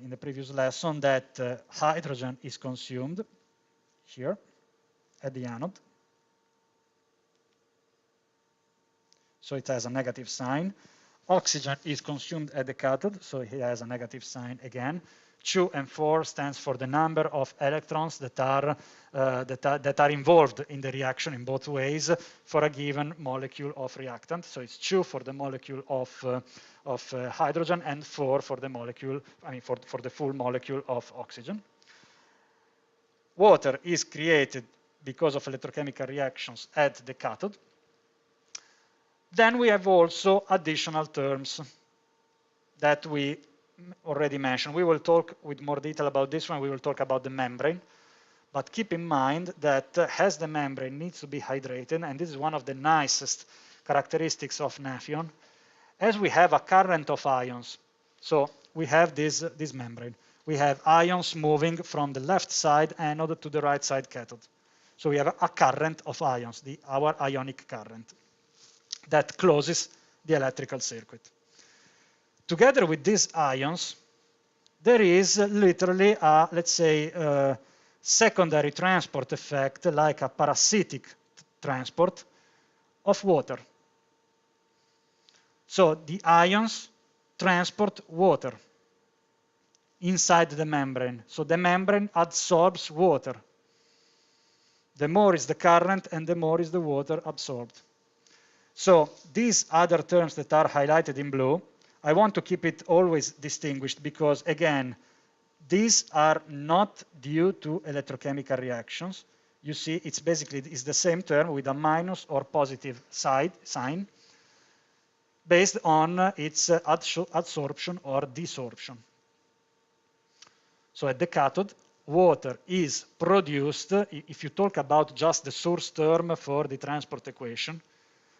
the previous lesson that hydrogen is consumed here at the anode. So it has a negative sign. Oxygen is consumed at the cathode, so it has a negative sign again. 2 and 4 stands for the number of electrons that are involved in the reaction in both ways for a given molecule of reactant. So it's 2 for the molecule of hydrogen and 4 for the molecule, for the full molecule of oxygen. Water is created because of electrochemical reactions at the cathode. Then we have also additional terms that we already mentioned. We will talk with more detail about this one. We will talk about the membrane. But keep in mind that as the membrane needs to be hydrated, and this is one of the nicest characteristics of Nafion, as we have a current of ions. So we have this membrane. We have ions moving from the left side anode to the right side cathode. So we have a current of ions, our ionic current, that closes the electrical circuit. Together with these ions, there is literally a, let's say, secondary transport effect, like a parasitic transport of water. So the ions transport water inside the membrane. So the membrane absorbs water. The more is the current and the more is the water absorbed. So these other terms that are highlighted in blue, I want to keep it always distinguished because, again, these are not due to electrochemical reactions. You see, it's the same term with a minus or positive sign based on its adsorption or desorption. So at the cathode, water is produced. If you talk about just the source term for the transport equation,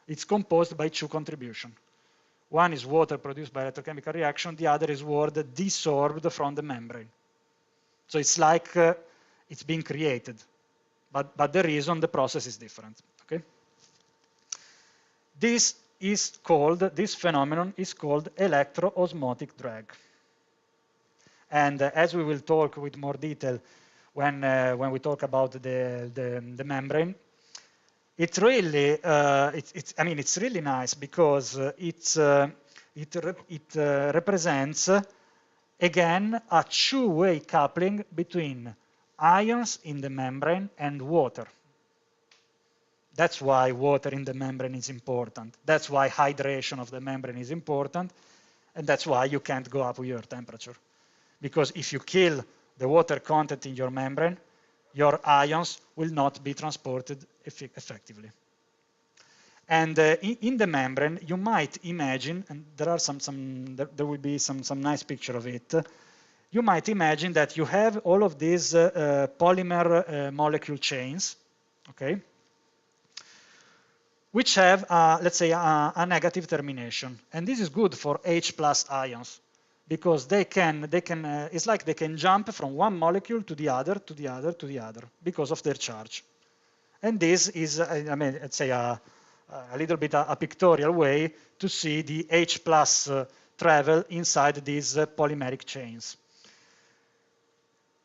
it's composed by 2 contributions. One is water produced by electrochemical reaction, the other is water desorbed from the membrane. So it's like it's being created, but the reason the process is different. Okay? This phenomenon is called electroosmotic drag. And as we will talk with more detail when we talk about the membrane, it's really nice because it represents again a 2-way coupling between ions in the membrane and water. That's why water in the membrane is important. That's why hydration of the membrane is important. And that's why you can't go up with your temperature. Because if you kill the water content in your membrane, your ions will not be transported effectively. And in the membrane, you might imagine, and there are there will be some nice picture of it. You might imagine that you have all of these polymer molecule chains, okay, which have, let's say, a negative termination. And this is good for H+ ions, because they can it's like they can jump from one molecule to the other, to the other, to the other, because of their charge. And this is, I mean, let's say a little bit a pictorial way to see the H+ travel inside these polymeric chains.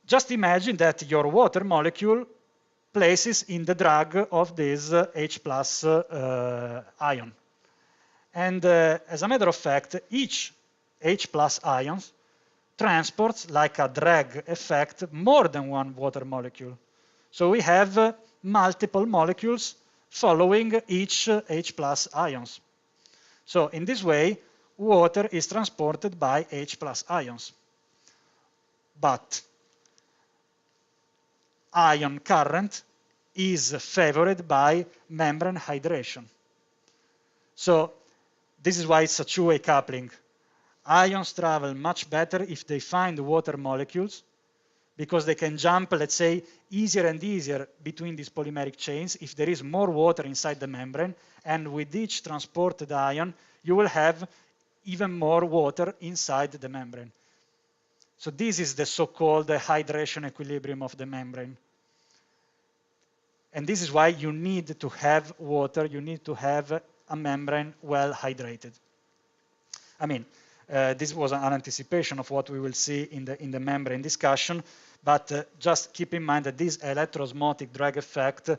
Just imagine that your water molecule places in the drag of this H+ ion. And as a matter of fact, each H+ ions transports, like a drag effect, more than one water molecule. So we have multiple molecules following each H+ ions. So in this way, water is transported by H+ ions. But ion current is favored by membrane hydration. So this is why it's a two-way coupling. Ions travel much better if they find water molecules, because they can jump, let's say, easier and easier between these polymeric chains if there is more water inside the membrane. And with each transported ion, you will have even more water inside the membrane. So this is the so-called hydration equilibrium of the membrane. And this is why you need to have water, you need to have a membrane well hydrated. I mean, this was an anticipation of what we will see in the membrane discussion, but just keep in mind that this electroosmotic drag effect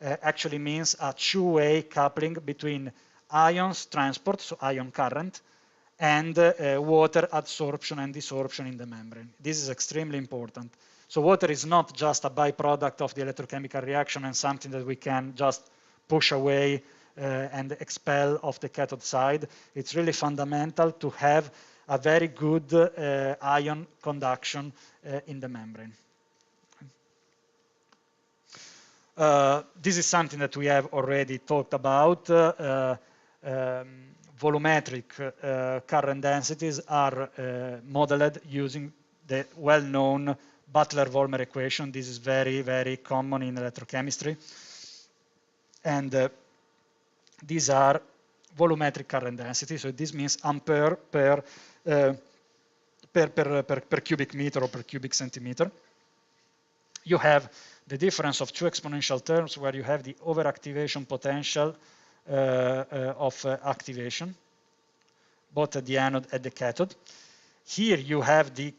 actually means a two-way coupling between ions transport, so ion current, and water adsorption and desorption in the membrane. This is extremely important. So water is not just a byproduct of the electrochemical reaction and something that we can just push away and expel off the cathode side. It's really fundamental to have a very good ion conduction in the membrane. This is something that we have already talked about. Volumetric current densities are modeled using the well-known Butler-Volmer equation. This is very, very common in electrochemistry. And these are volumetric current density. So this means ampere per cubic meter or per cubic centimeter. You have the difference of two exponential terms where you have the overactivation potential of activation, both at the anode and the cathode. Here you have the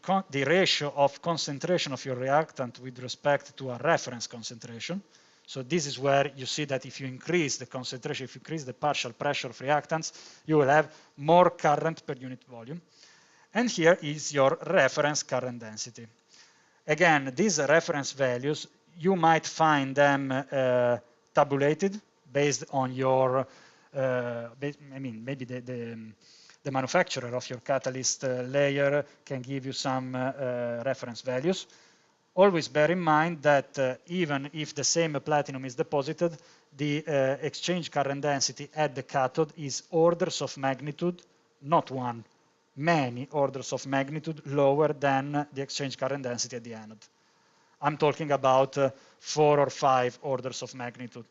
ratio of concentration of your reactant with respect to a reference concentration. So this is where you see that if you increase the concentration, if you increase the partial pressure of reactants, you will have more current per unit volume. And here is your reference current density. Again, these reference values, you might find them tabulated based on your, I mean, maybe the manufacturer of your catalyst layer can give you some reference values. Always bear in mind that even if the same platinum is deposited, the exchange current density at the cathode is orders of magnitude, not one, many orders of magnitude lower than the exchange current density at the anode. I'm talking about 4 or 5 orders of magnitude.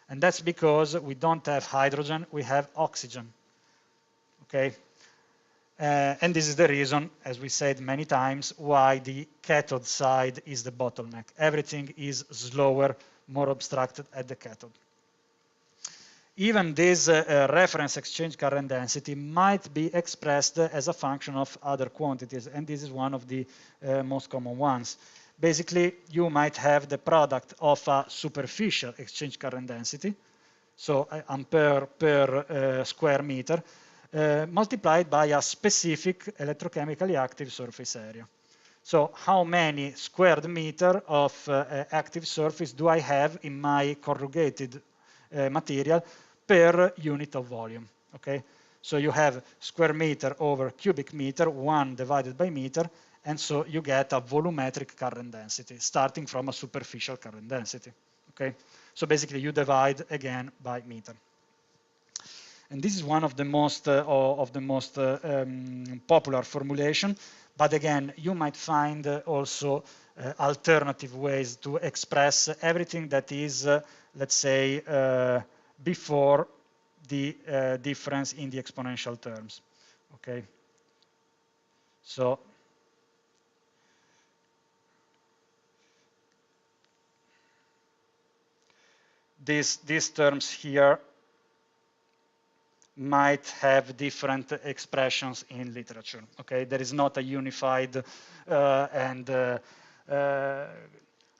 And that's because we don't have hydrogen, we have oxygen. Okay? And this is the reason, as we said many times, why the cathode side is the bottleneck. Everything is slower, more obstructed at the cathode. Even this reference exchange current density might be expressed as a function of other quantities, and this is one of the most common ones. Basically, you might have the product of a superficial exchange current density, so ampere per square meter, multiplied by a specific electrochemically active surface area. So how many square meter of active surface do I have in my corrugated material per unit of volume. Okay, so you have square meter over cubic meter, 1 divided by meter, and so you get a volumetric current density starting from a superficial current density. Okay, so basically you divide again by meter. And this is one of the most popular formulation. But again, you might find also alternative ways to express everything that is, let's say, before the difference in the exponential terms. Okay. So these terms here might have different expressions in literature. Okay, there is not a unified and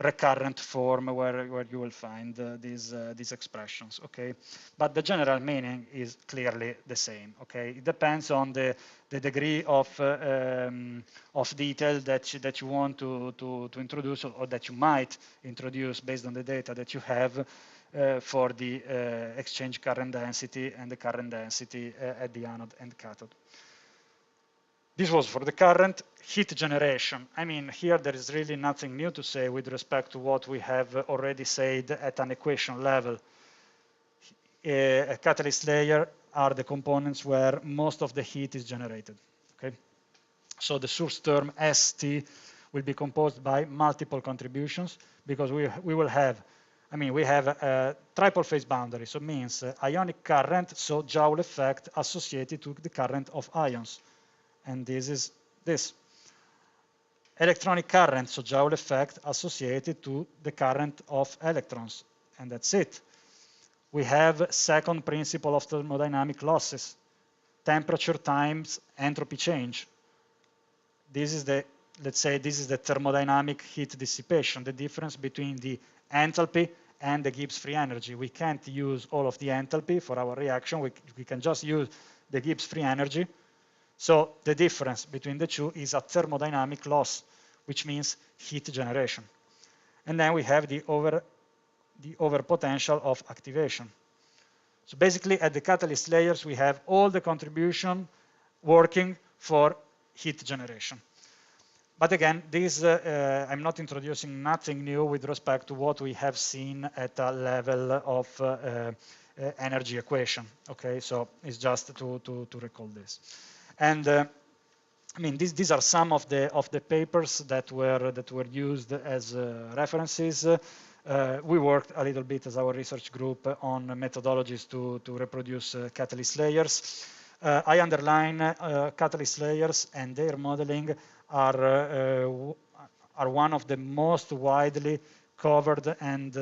recurrent form where you will find these expressions. Okay, but the general meaning is clearly the same. Okay, it depends on the degree of detail that you want to introduce, or that you might introduce based on the data that you have. For the exchange current density and the current density at the anode and cathode. This was for the current. Heat generation. I mean, here there is really nothing new to say with respect to what we have already said at an equation level. A catalyst layer are the components where most of the heat is generated. Okay, so the source term ST will be composed by multiple contributions, because we will have, I mean, we have a triple phase boundary, so it means ionic current, so Joule effect associated to the current of ions. And this is this. Electronic current, so Joule effect associated to the current of electrons. And that's it. We have second principle of thermodynamic losses, temperature times entropy change. This is the, let's say, this is the thermodynamic heat dissipation, the difference between the enthalpy and the Gibbs free energy. We can't use all of the enthalpy for our reaction. We can just use the Gibbs free energy. So the difference between the two is a thermodynamic loss, which means heat generation. And then we have the over potential of activation. So basically at the catalyst layers, we have all the contribution working for heat generation. But again, this, I'm not introducing nothing new with respect to what we have seen at a level of energy equation. Okay, so it's just to recall this. And I mean, these are some of the papers that were used as references. We worked a little bit as our research group on methodologies to reproduce catalyst layers. I underline catalyst layers and their modeling are one of the most widely covered and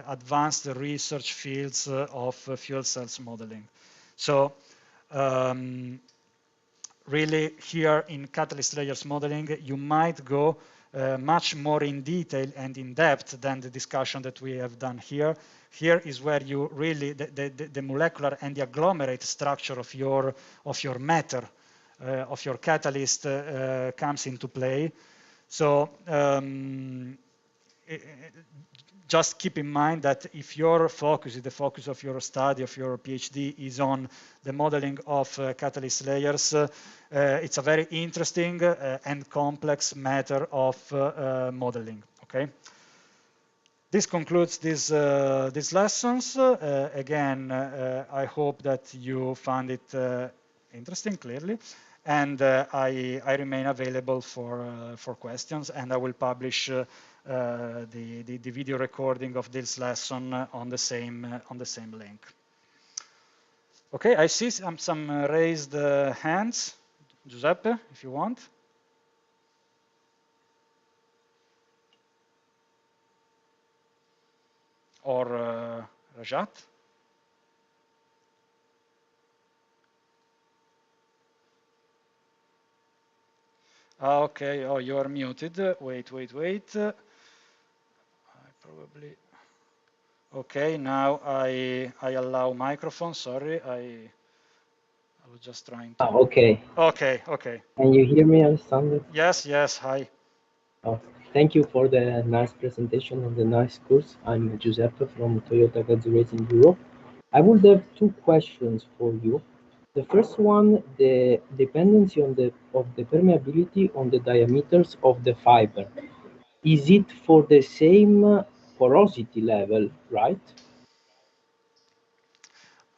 advanced research fields of fuel cells modeling. So really here in catalyst layers modeling, you might go much more in detail and in depth than the discussion that we have done here. Here is where you really, the molecular and the agglomerate structure of your matter, of your catalyst comes into play. So just keep in mind that if your focus, the focus of your study, of your PhD is on the modeling of catalyst layers, it's a very interesting and complex matter of modeling, okay? This concludes these lessons. Again, I hope that you found it interesting, clearly, and I remain available for questions, and I will publish the video recording of this lesson on the same link. Okay, I see some raised hands. Giuseppe, if you want. Or Rajat. Okay, oh, you are muted. Wait. I probably. Okay, now I allow microphone. Sorry, I was just trying to. Okay. Okay. Can you hear me, Alessandro? Yes. Hi. Oh, thank you for the nice presentation and the nice course. I'm Giuseppe from Toyota Gazoo Racing Bureau. I would have two questions for you. The first one, the dependency on of the permeability on the diameters of the fiber. Is it for the same porosity level, right?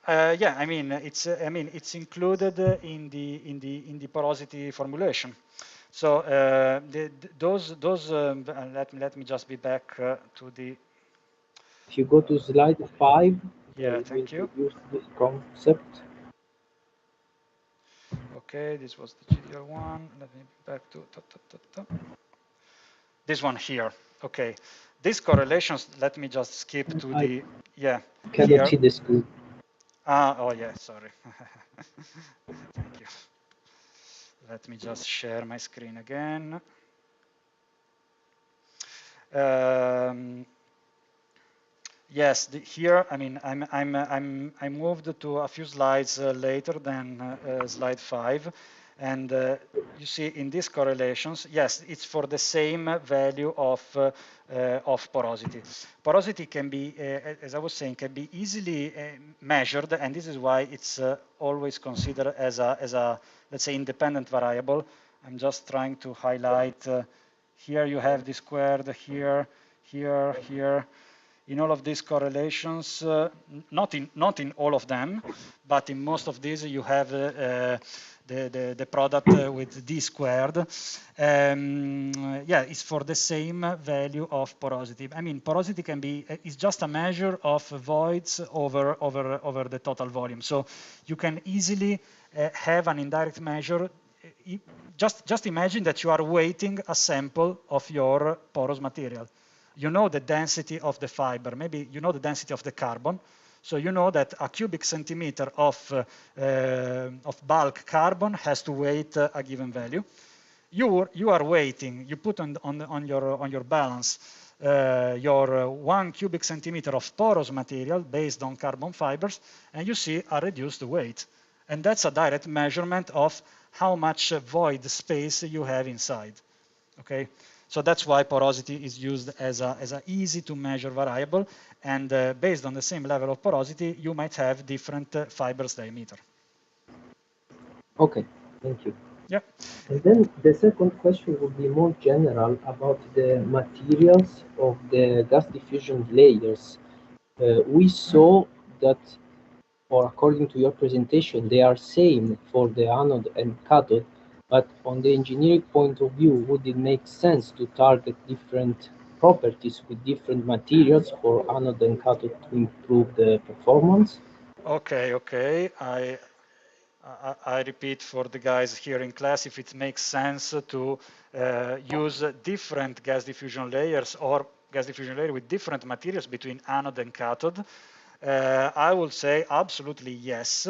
Yeah, it's included in the porosity formulation. So let me just be back to the. If you go to slide 5, Yeah, we thank you. introduce this concept. Okay, this was the GDL one. Let me back to this one here. Okay, these correlations. Let me just skip to I cannot here. see the screen. Oh yeah, sorry. Thank you. Let me just share my screen again. Yes, here, I moved to a few slides later than slide 5, and you see in these correlations, yes, it's for the same value of porosity. Porosity can be, as I was saying, can be easily measured, and this is why it's always considered as a, let's say, independent variable. I'm just trying to highlight. Here you have the squared, here, here. In all of these correlations, not in all of them, but in most of these you have the product with d squared. Yeah, it's for the same value of porosity. I mean, porosity can be, it's just a measure of voids over the total volume. So you can easily have an indirect measure. Just imagine that you are weighting a sample of your porous material. You know the density of the fiber, maybe you know the density of the carbon. So you know that a cubic centimeter of bulk carbon has to weight a given value. You are weighting, you put on your balance your 1 cubic centimeter of porous material based on carbon fibers, and you see a reduced weight. And that's a direct measurement of how much void space you have inside. Okay, so that's why porosity is used as a easy to measure variable, and based on the same level of porosity, you might have different fibers diameter. Okay, thank you. Yeah. And then the second question would be more general about the materials of the gas diffusion layers. We saw that, or according to your presentation, they are same for the anode and cathode, but on the engineering point of view, would it make sense to target different properties with different materials for anode and cathode to improve the performance? Okay. I repeat for the guys here in class, if it makes sense to use different gas diffusion layers or gas diffusion layer with different materials between anode and cathode, I will say absolutely yes.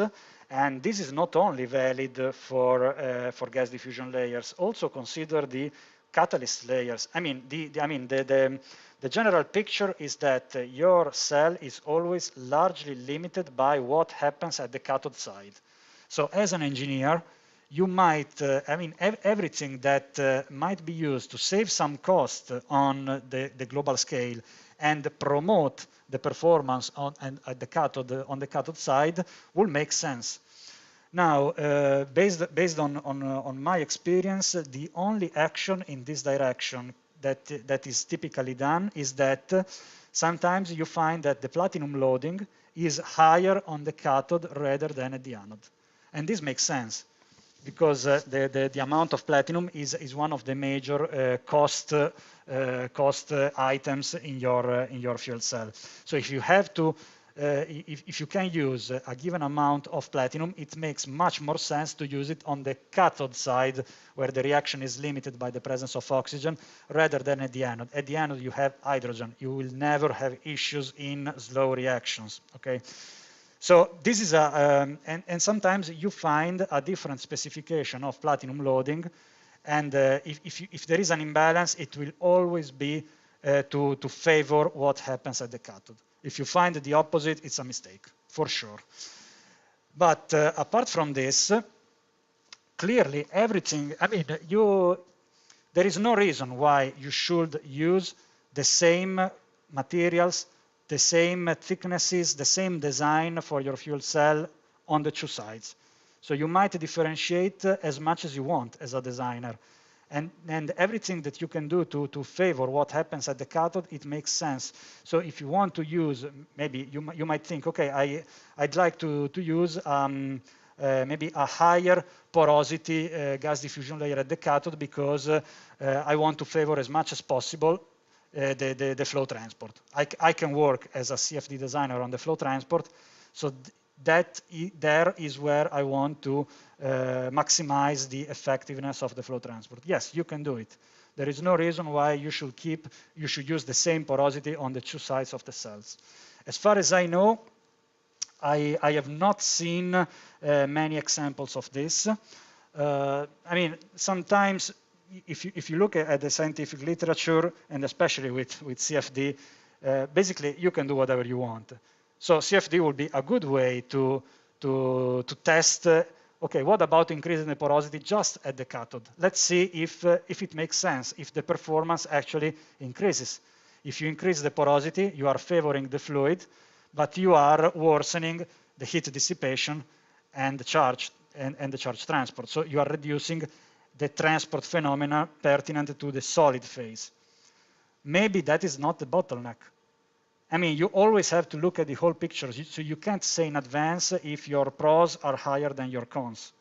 And this is not only valid for gas diffusion layers. Also consider the catalyst layers. The general picture is that your cell is always largely limited by what happens at the cathode side. So as an engineer, you might, everything that might be used to save some cost on the global scale and promote the performance on the cathode side will make sense. Now, based on my experience, the only action in this direction that is typically done is that sometimes you find that the platinum loading is higher on the cathode rather than at the anode. And this makes sense because the amount of platinum is one of the major cost items in your fuel cell. So if you have to, if you can use a given amount of platinum, it makes much more sense to use it on the cathode side where the reaction is limited by the presence of oxygen rather than at the anode. At the anode you have hydrogen. You will never have issues in slow reactions. Okay. So this is and sometimes you find a different specification of platinum loading, and if there is an imbalance, it will always be to favor what happens at the cathode. If you find the opposite, it's a mistake, for sure. But apart from this, clearly everything, there is no reason why you should use the same materials the same thicknesses, the same design for your fuel cell on the two sides. So you might differentiate as much as you want as a designer. And everything that you can do to favor what happens at the cathode, it makes sense. So if you want to use, maybe you might think, okay, I'd like to use maybe a higher porosity gas diffusion layer at the cathode because I want to favor as much as possible the flow transport. I can work as a CFD designer on the flow transport, so there is where I want to maximize the effectiveness of the flow transport. Yes, you can do it. There is no reason why you should use the same porosity on the two sides of the cells. As far as I know, I have not seen many examples of this. I mean, sometimes if you look at the scientific literature, and especially with CFD, basically you can do whatever you want. So CFD will be a good way to test, okay, what about increasing the porosity just at the cathode? Let's see if it makes sense, if the performance actually increases. If you increase the porosity, you are favoring the fluid, but you are worsening the heat dissipation and the charge transport. So you are reducing the transport phenomena pertinent to the solid phase. Maybe that is not the bottleneck. I mean, you always have to look at the whole picture, so you can't say in advance if your pros are higher than your cons.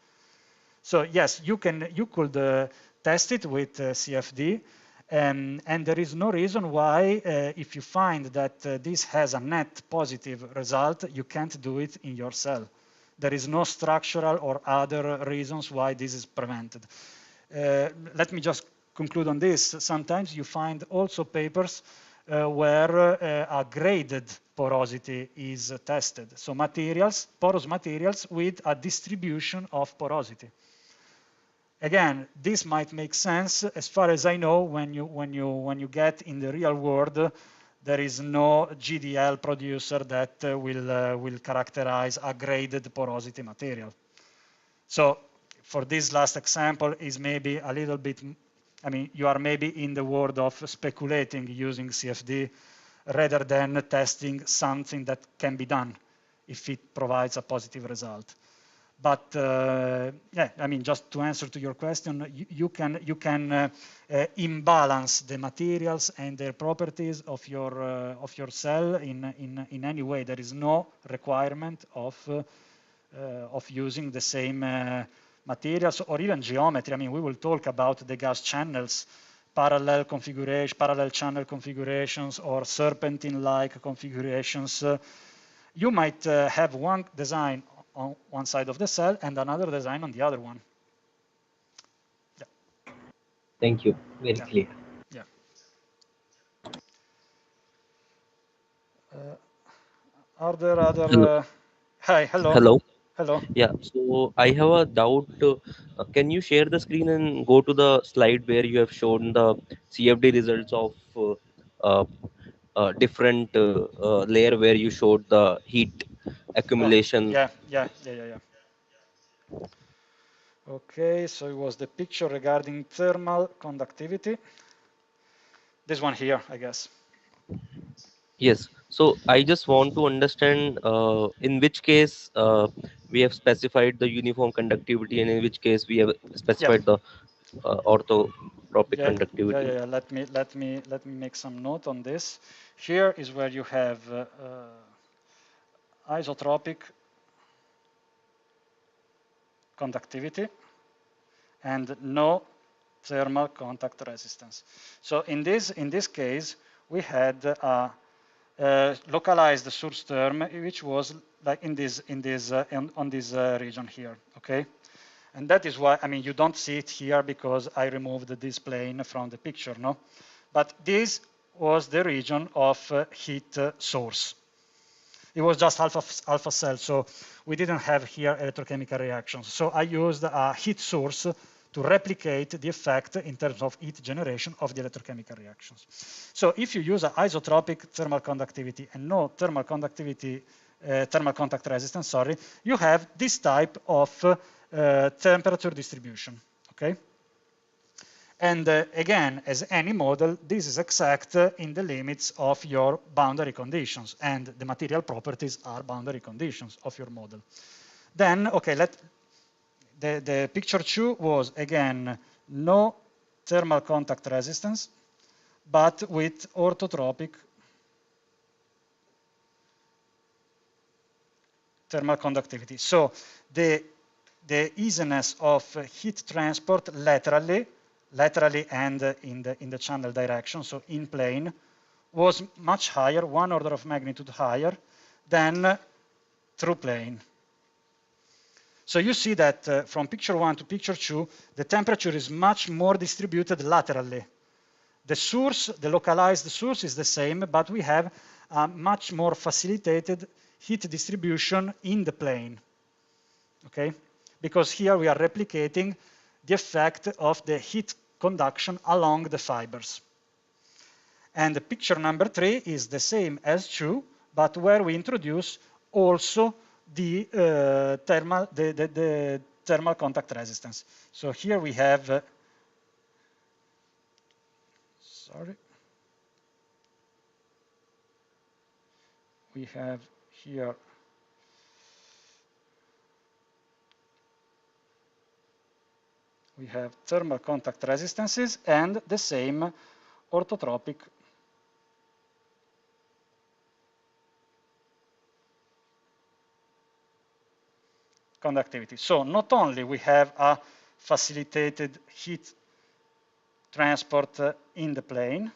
So yes, you could test it with CFD, and there is no reason why, if you find that this has a net positive result, you can't do it in your cell. There is no structural or other reasons why this is prevented. Let me just conclude on this. Sometimes you find also papers where a graded porosity is tested. So porous materials with a distribution of porosity. Again, this might make sense. As far as I know, when you get in the real world, there is no GDL producer that will characterize a graded porosity material. So for this last example is maybe a little bit, I mean, you are maybe in the world of speculating using CFD rather than testing something that can be done if it provides a positive result. But yeah, I mean, just to answer to your question, you can imbalance the materials and their properties of your cell in any way. There is no requirement of using the same materials or even geometry. I mean, we will talk about the gas channels, parallel channel configurations, or serpentine-like configurations. You might have one design on one side of the cell and another design on the other one. Yeah. Thank you. Very clear. Yeah. Are there other? Hello. Hi. Hello. Hello. Hello. Yeah. So I have a doubt. Can you share the screen and go to the slide where you have shown the CFD results of different layer where you showed the heat accumulation? Yeah. Okay, so it was the picture regarding thermal conductivity. This one here, I guess. Yes. So I just want to understand in which case we have specified the uniform conductivity and in which case we have specified the orthotropic conductivity. Yeah. Let me make some note on this. Here is where you have isotropic conductivity and no thermal contact resistance. So in this case, we had a localized source term, which was like on this region here. Okay. And that is why, I mean, you don't see it here because I removed this plane from the picture, no? But this was the region of heat source. It was just alpha cell, so we didn't have here electrochemical reactions. So I used a heat source to replicate the effect in terms of heat generation of the electrochemical reactions. So if you use an isotropic thermal conductivity and no thermal conductivity, thermal contact resistance, sorry, you have this type of temperature distribution, okay? And again, as any model, this is exact in the limits of your boundary conditions, and the material properties are boundary conditions of your model. Then, okay, the picture 2 was, again, no thermal contact resistance, but with orthotropic thermal conductivity. So the easiness of heat transport laterally and in the channel direction, so in plane, was much higher, 1 order of magnitude higher than through plane. So you see that from picture 1 to picture 2, the temperature is much more distributed laterally. The source, the localized source is the same, but we have a much more facilitated heat distribution in the plane, okay? Because here we are replicating the effect of the heat conduction along the fibers. And the picture number 3 is the same as 2, but where we introduce also the thermal contact resistance. So here we have, sorry, we have here we have thermal contact resistances and the same orthotropic conductivity. So not only we have a facilitated heat transport in the plane,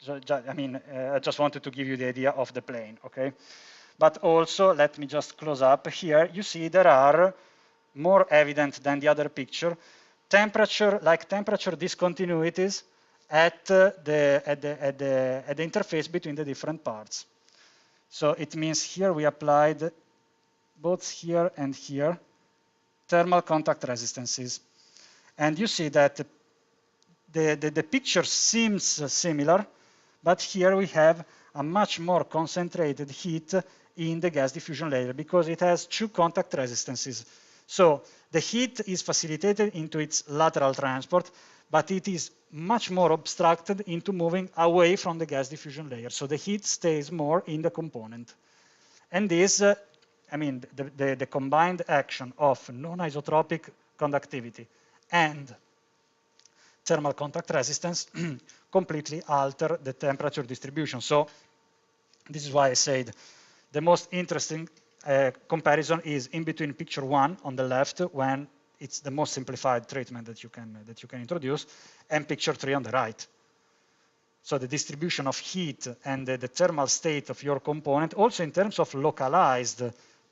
so I just wanted to give you the idea of the plane, okay? But also, let me just close up here. You see there are more evident than the other picture, temperature discontinuities at the interface between the different parts. So it means here we applied both here and here thermal contact resistances. And you see that the picture seems similar, but here we have a much more concentrated heat in the gas diffusion layer because it has 2 contact resistances. So the heat is facilitated into its lateral transport, but it is much more obstructed into moving away from the gas diffusion layer. So the heat stays more in the component. And this, the combined action of non-isotropic conductivity and thermal contact resistance completely alter the temperature distribution. So this is why I said the most interesting comparison is in between picture 1 on the left, when it's the most simplified treatment that you can introduce, and picture 3 on the right. So the distribution of heat and the thermal state of your component, also in terms of localized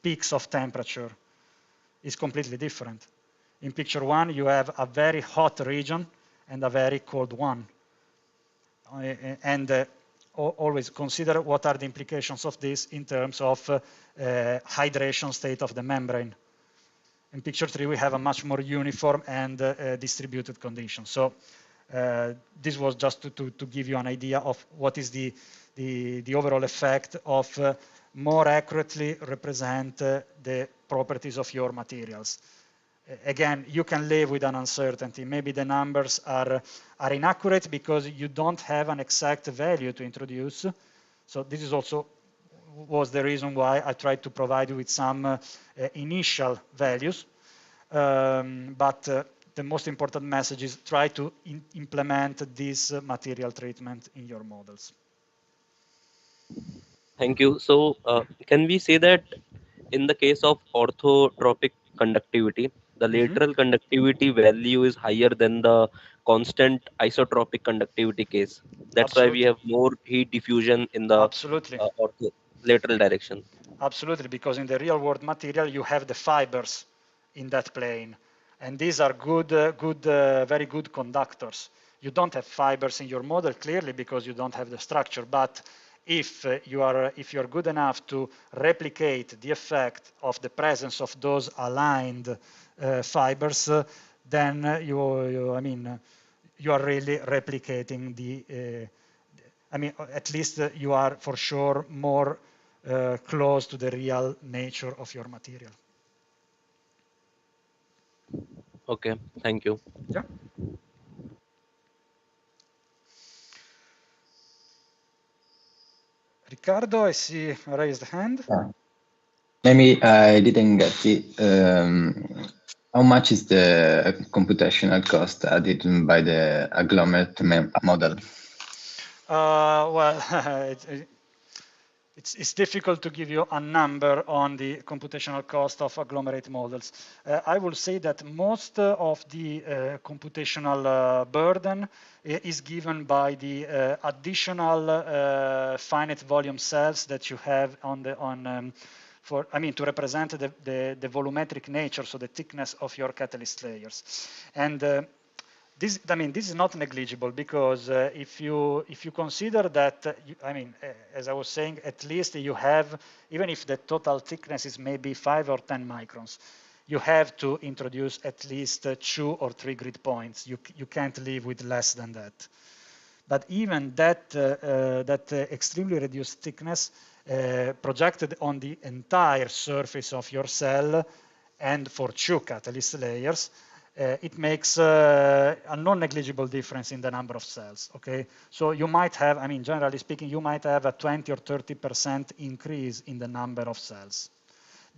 peaks of temperature, is completely different. In picture 1, you have a very hot region and a very cold one. Always consider what are the implications of this in terms of hydration state of the membrane. In picture 3, we have a much more uniform and distributed condition. So this was just to give you an idea of what is the overall effect of more accurately represent the properties of your materials. Again, you can live with an uncertainty. Maybe the numbers are inaccurate because you don't have an exact value to introduce. So this is also was the reason why I tried to provide you with some initial values. But the most important message is try to implement this material treatment in your models. Thank you. So can we say that in the case of orthotropic conductivity, the lateral conductivity value is higher than the constant isotropic conductivity case? That's why we Absolutely. have more heat diffusion in the Absolutely. ortho lateral direction. Absolutely, because in the real world material, you have the fibers in that plane. And these are very good conductors. You don't have fibers in your model, clearly, because you don't have the structure. But if you're good enough to replicate the effect of the presence of those aligned fibers, then you are really replicating at least you are for sure more close to the real nature of your material. Okay, thank you. Yeah. Ricardo, I see a raised hand. Maybe I didn't get it. How much is the computational cost added by the agglomerate model? Well, it's difficult to give you a number on the computational cost of agglomerate models. I will say that most of the computational burden is given by the additional finite volume cells that you have to represent the volumetric nature, so the thickness of your catalyst layers. And this is not negligible, because if you consider that, as I was saying, at least you have, even if the total thickness is maybe 5 or 10 microns, you have to introduce at least 2 or 3 grid points. You can't live with less than that. But even that extremely reduced thickness projected on the entire surface of your cell, and for 2 catalyst layers, it makes a non-negligible difference in the number of cells, okay? So you might have, generally speaking, you might have a 20 or 30% increase in the number of cells,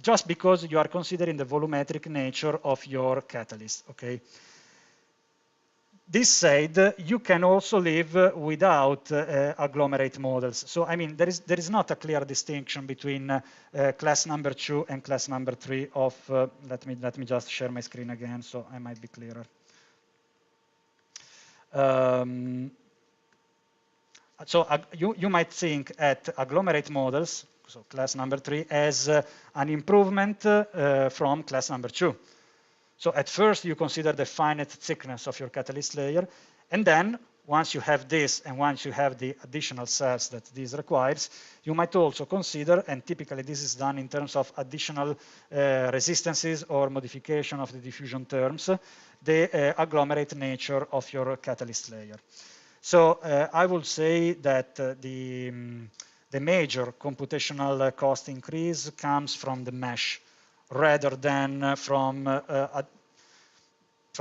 just because you are considering the volumetric nature of your catalyst, okay? This said, you can also live without agglomerate models. So, there is not a clear distinction between class number 2 and class number 3 of, let me just share my screen again so I might be clearer. So you might think at agglomerate models, so class number 3, as an improvement from class number 2. So at first, you consider the finite thickness of your catalyst layer, and then once you have this, and once you have the additional cells that this requires, you might also consider, and typically this is done in terms of additional resistances or modification of the diffusion terms, the agglomerate nature of your catalyst layer. So I will say that the major computational cost increase comes from the mesh, rather than from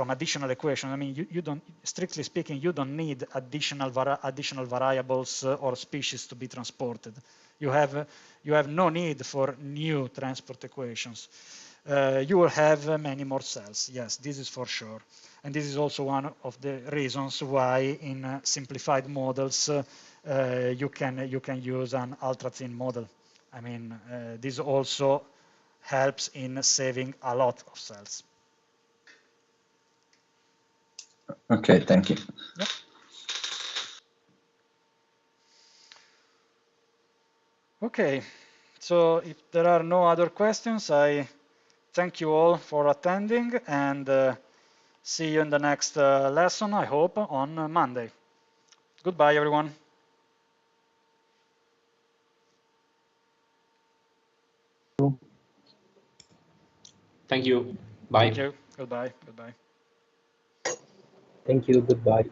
additional equations. You don't, strictly speaking, you don't need additional variables or species to be transported. You have no need for new transport equations. You will have many more cells. Yes, this is for sure. And this is also one of the reasons why in simplified models you can use an ultra-thin model. This also helps in saving a lot of cells. Okay, thank you. Yep. Okay, so if there are no other questions, I thank you all for attending, and see you in the next lesson, I hope, on Monday. Goodbye, everyone. Thank you. Bye. Thank you. Goodbye. Goodbye. Thank you. Goodbye.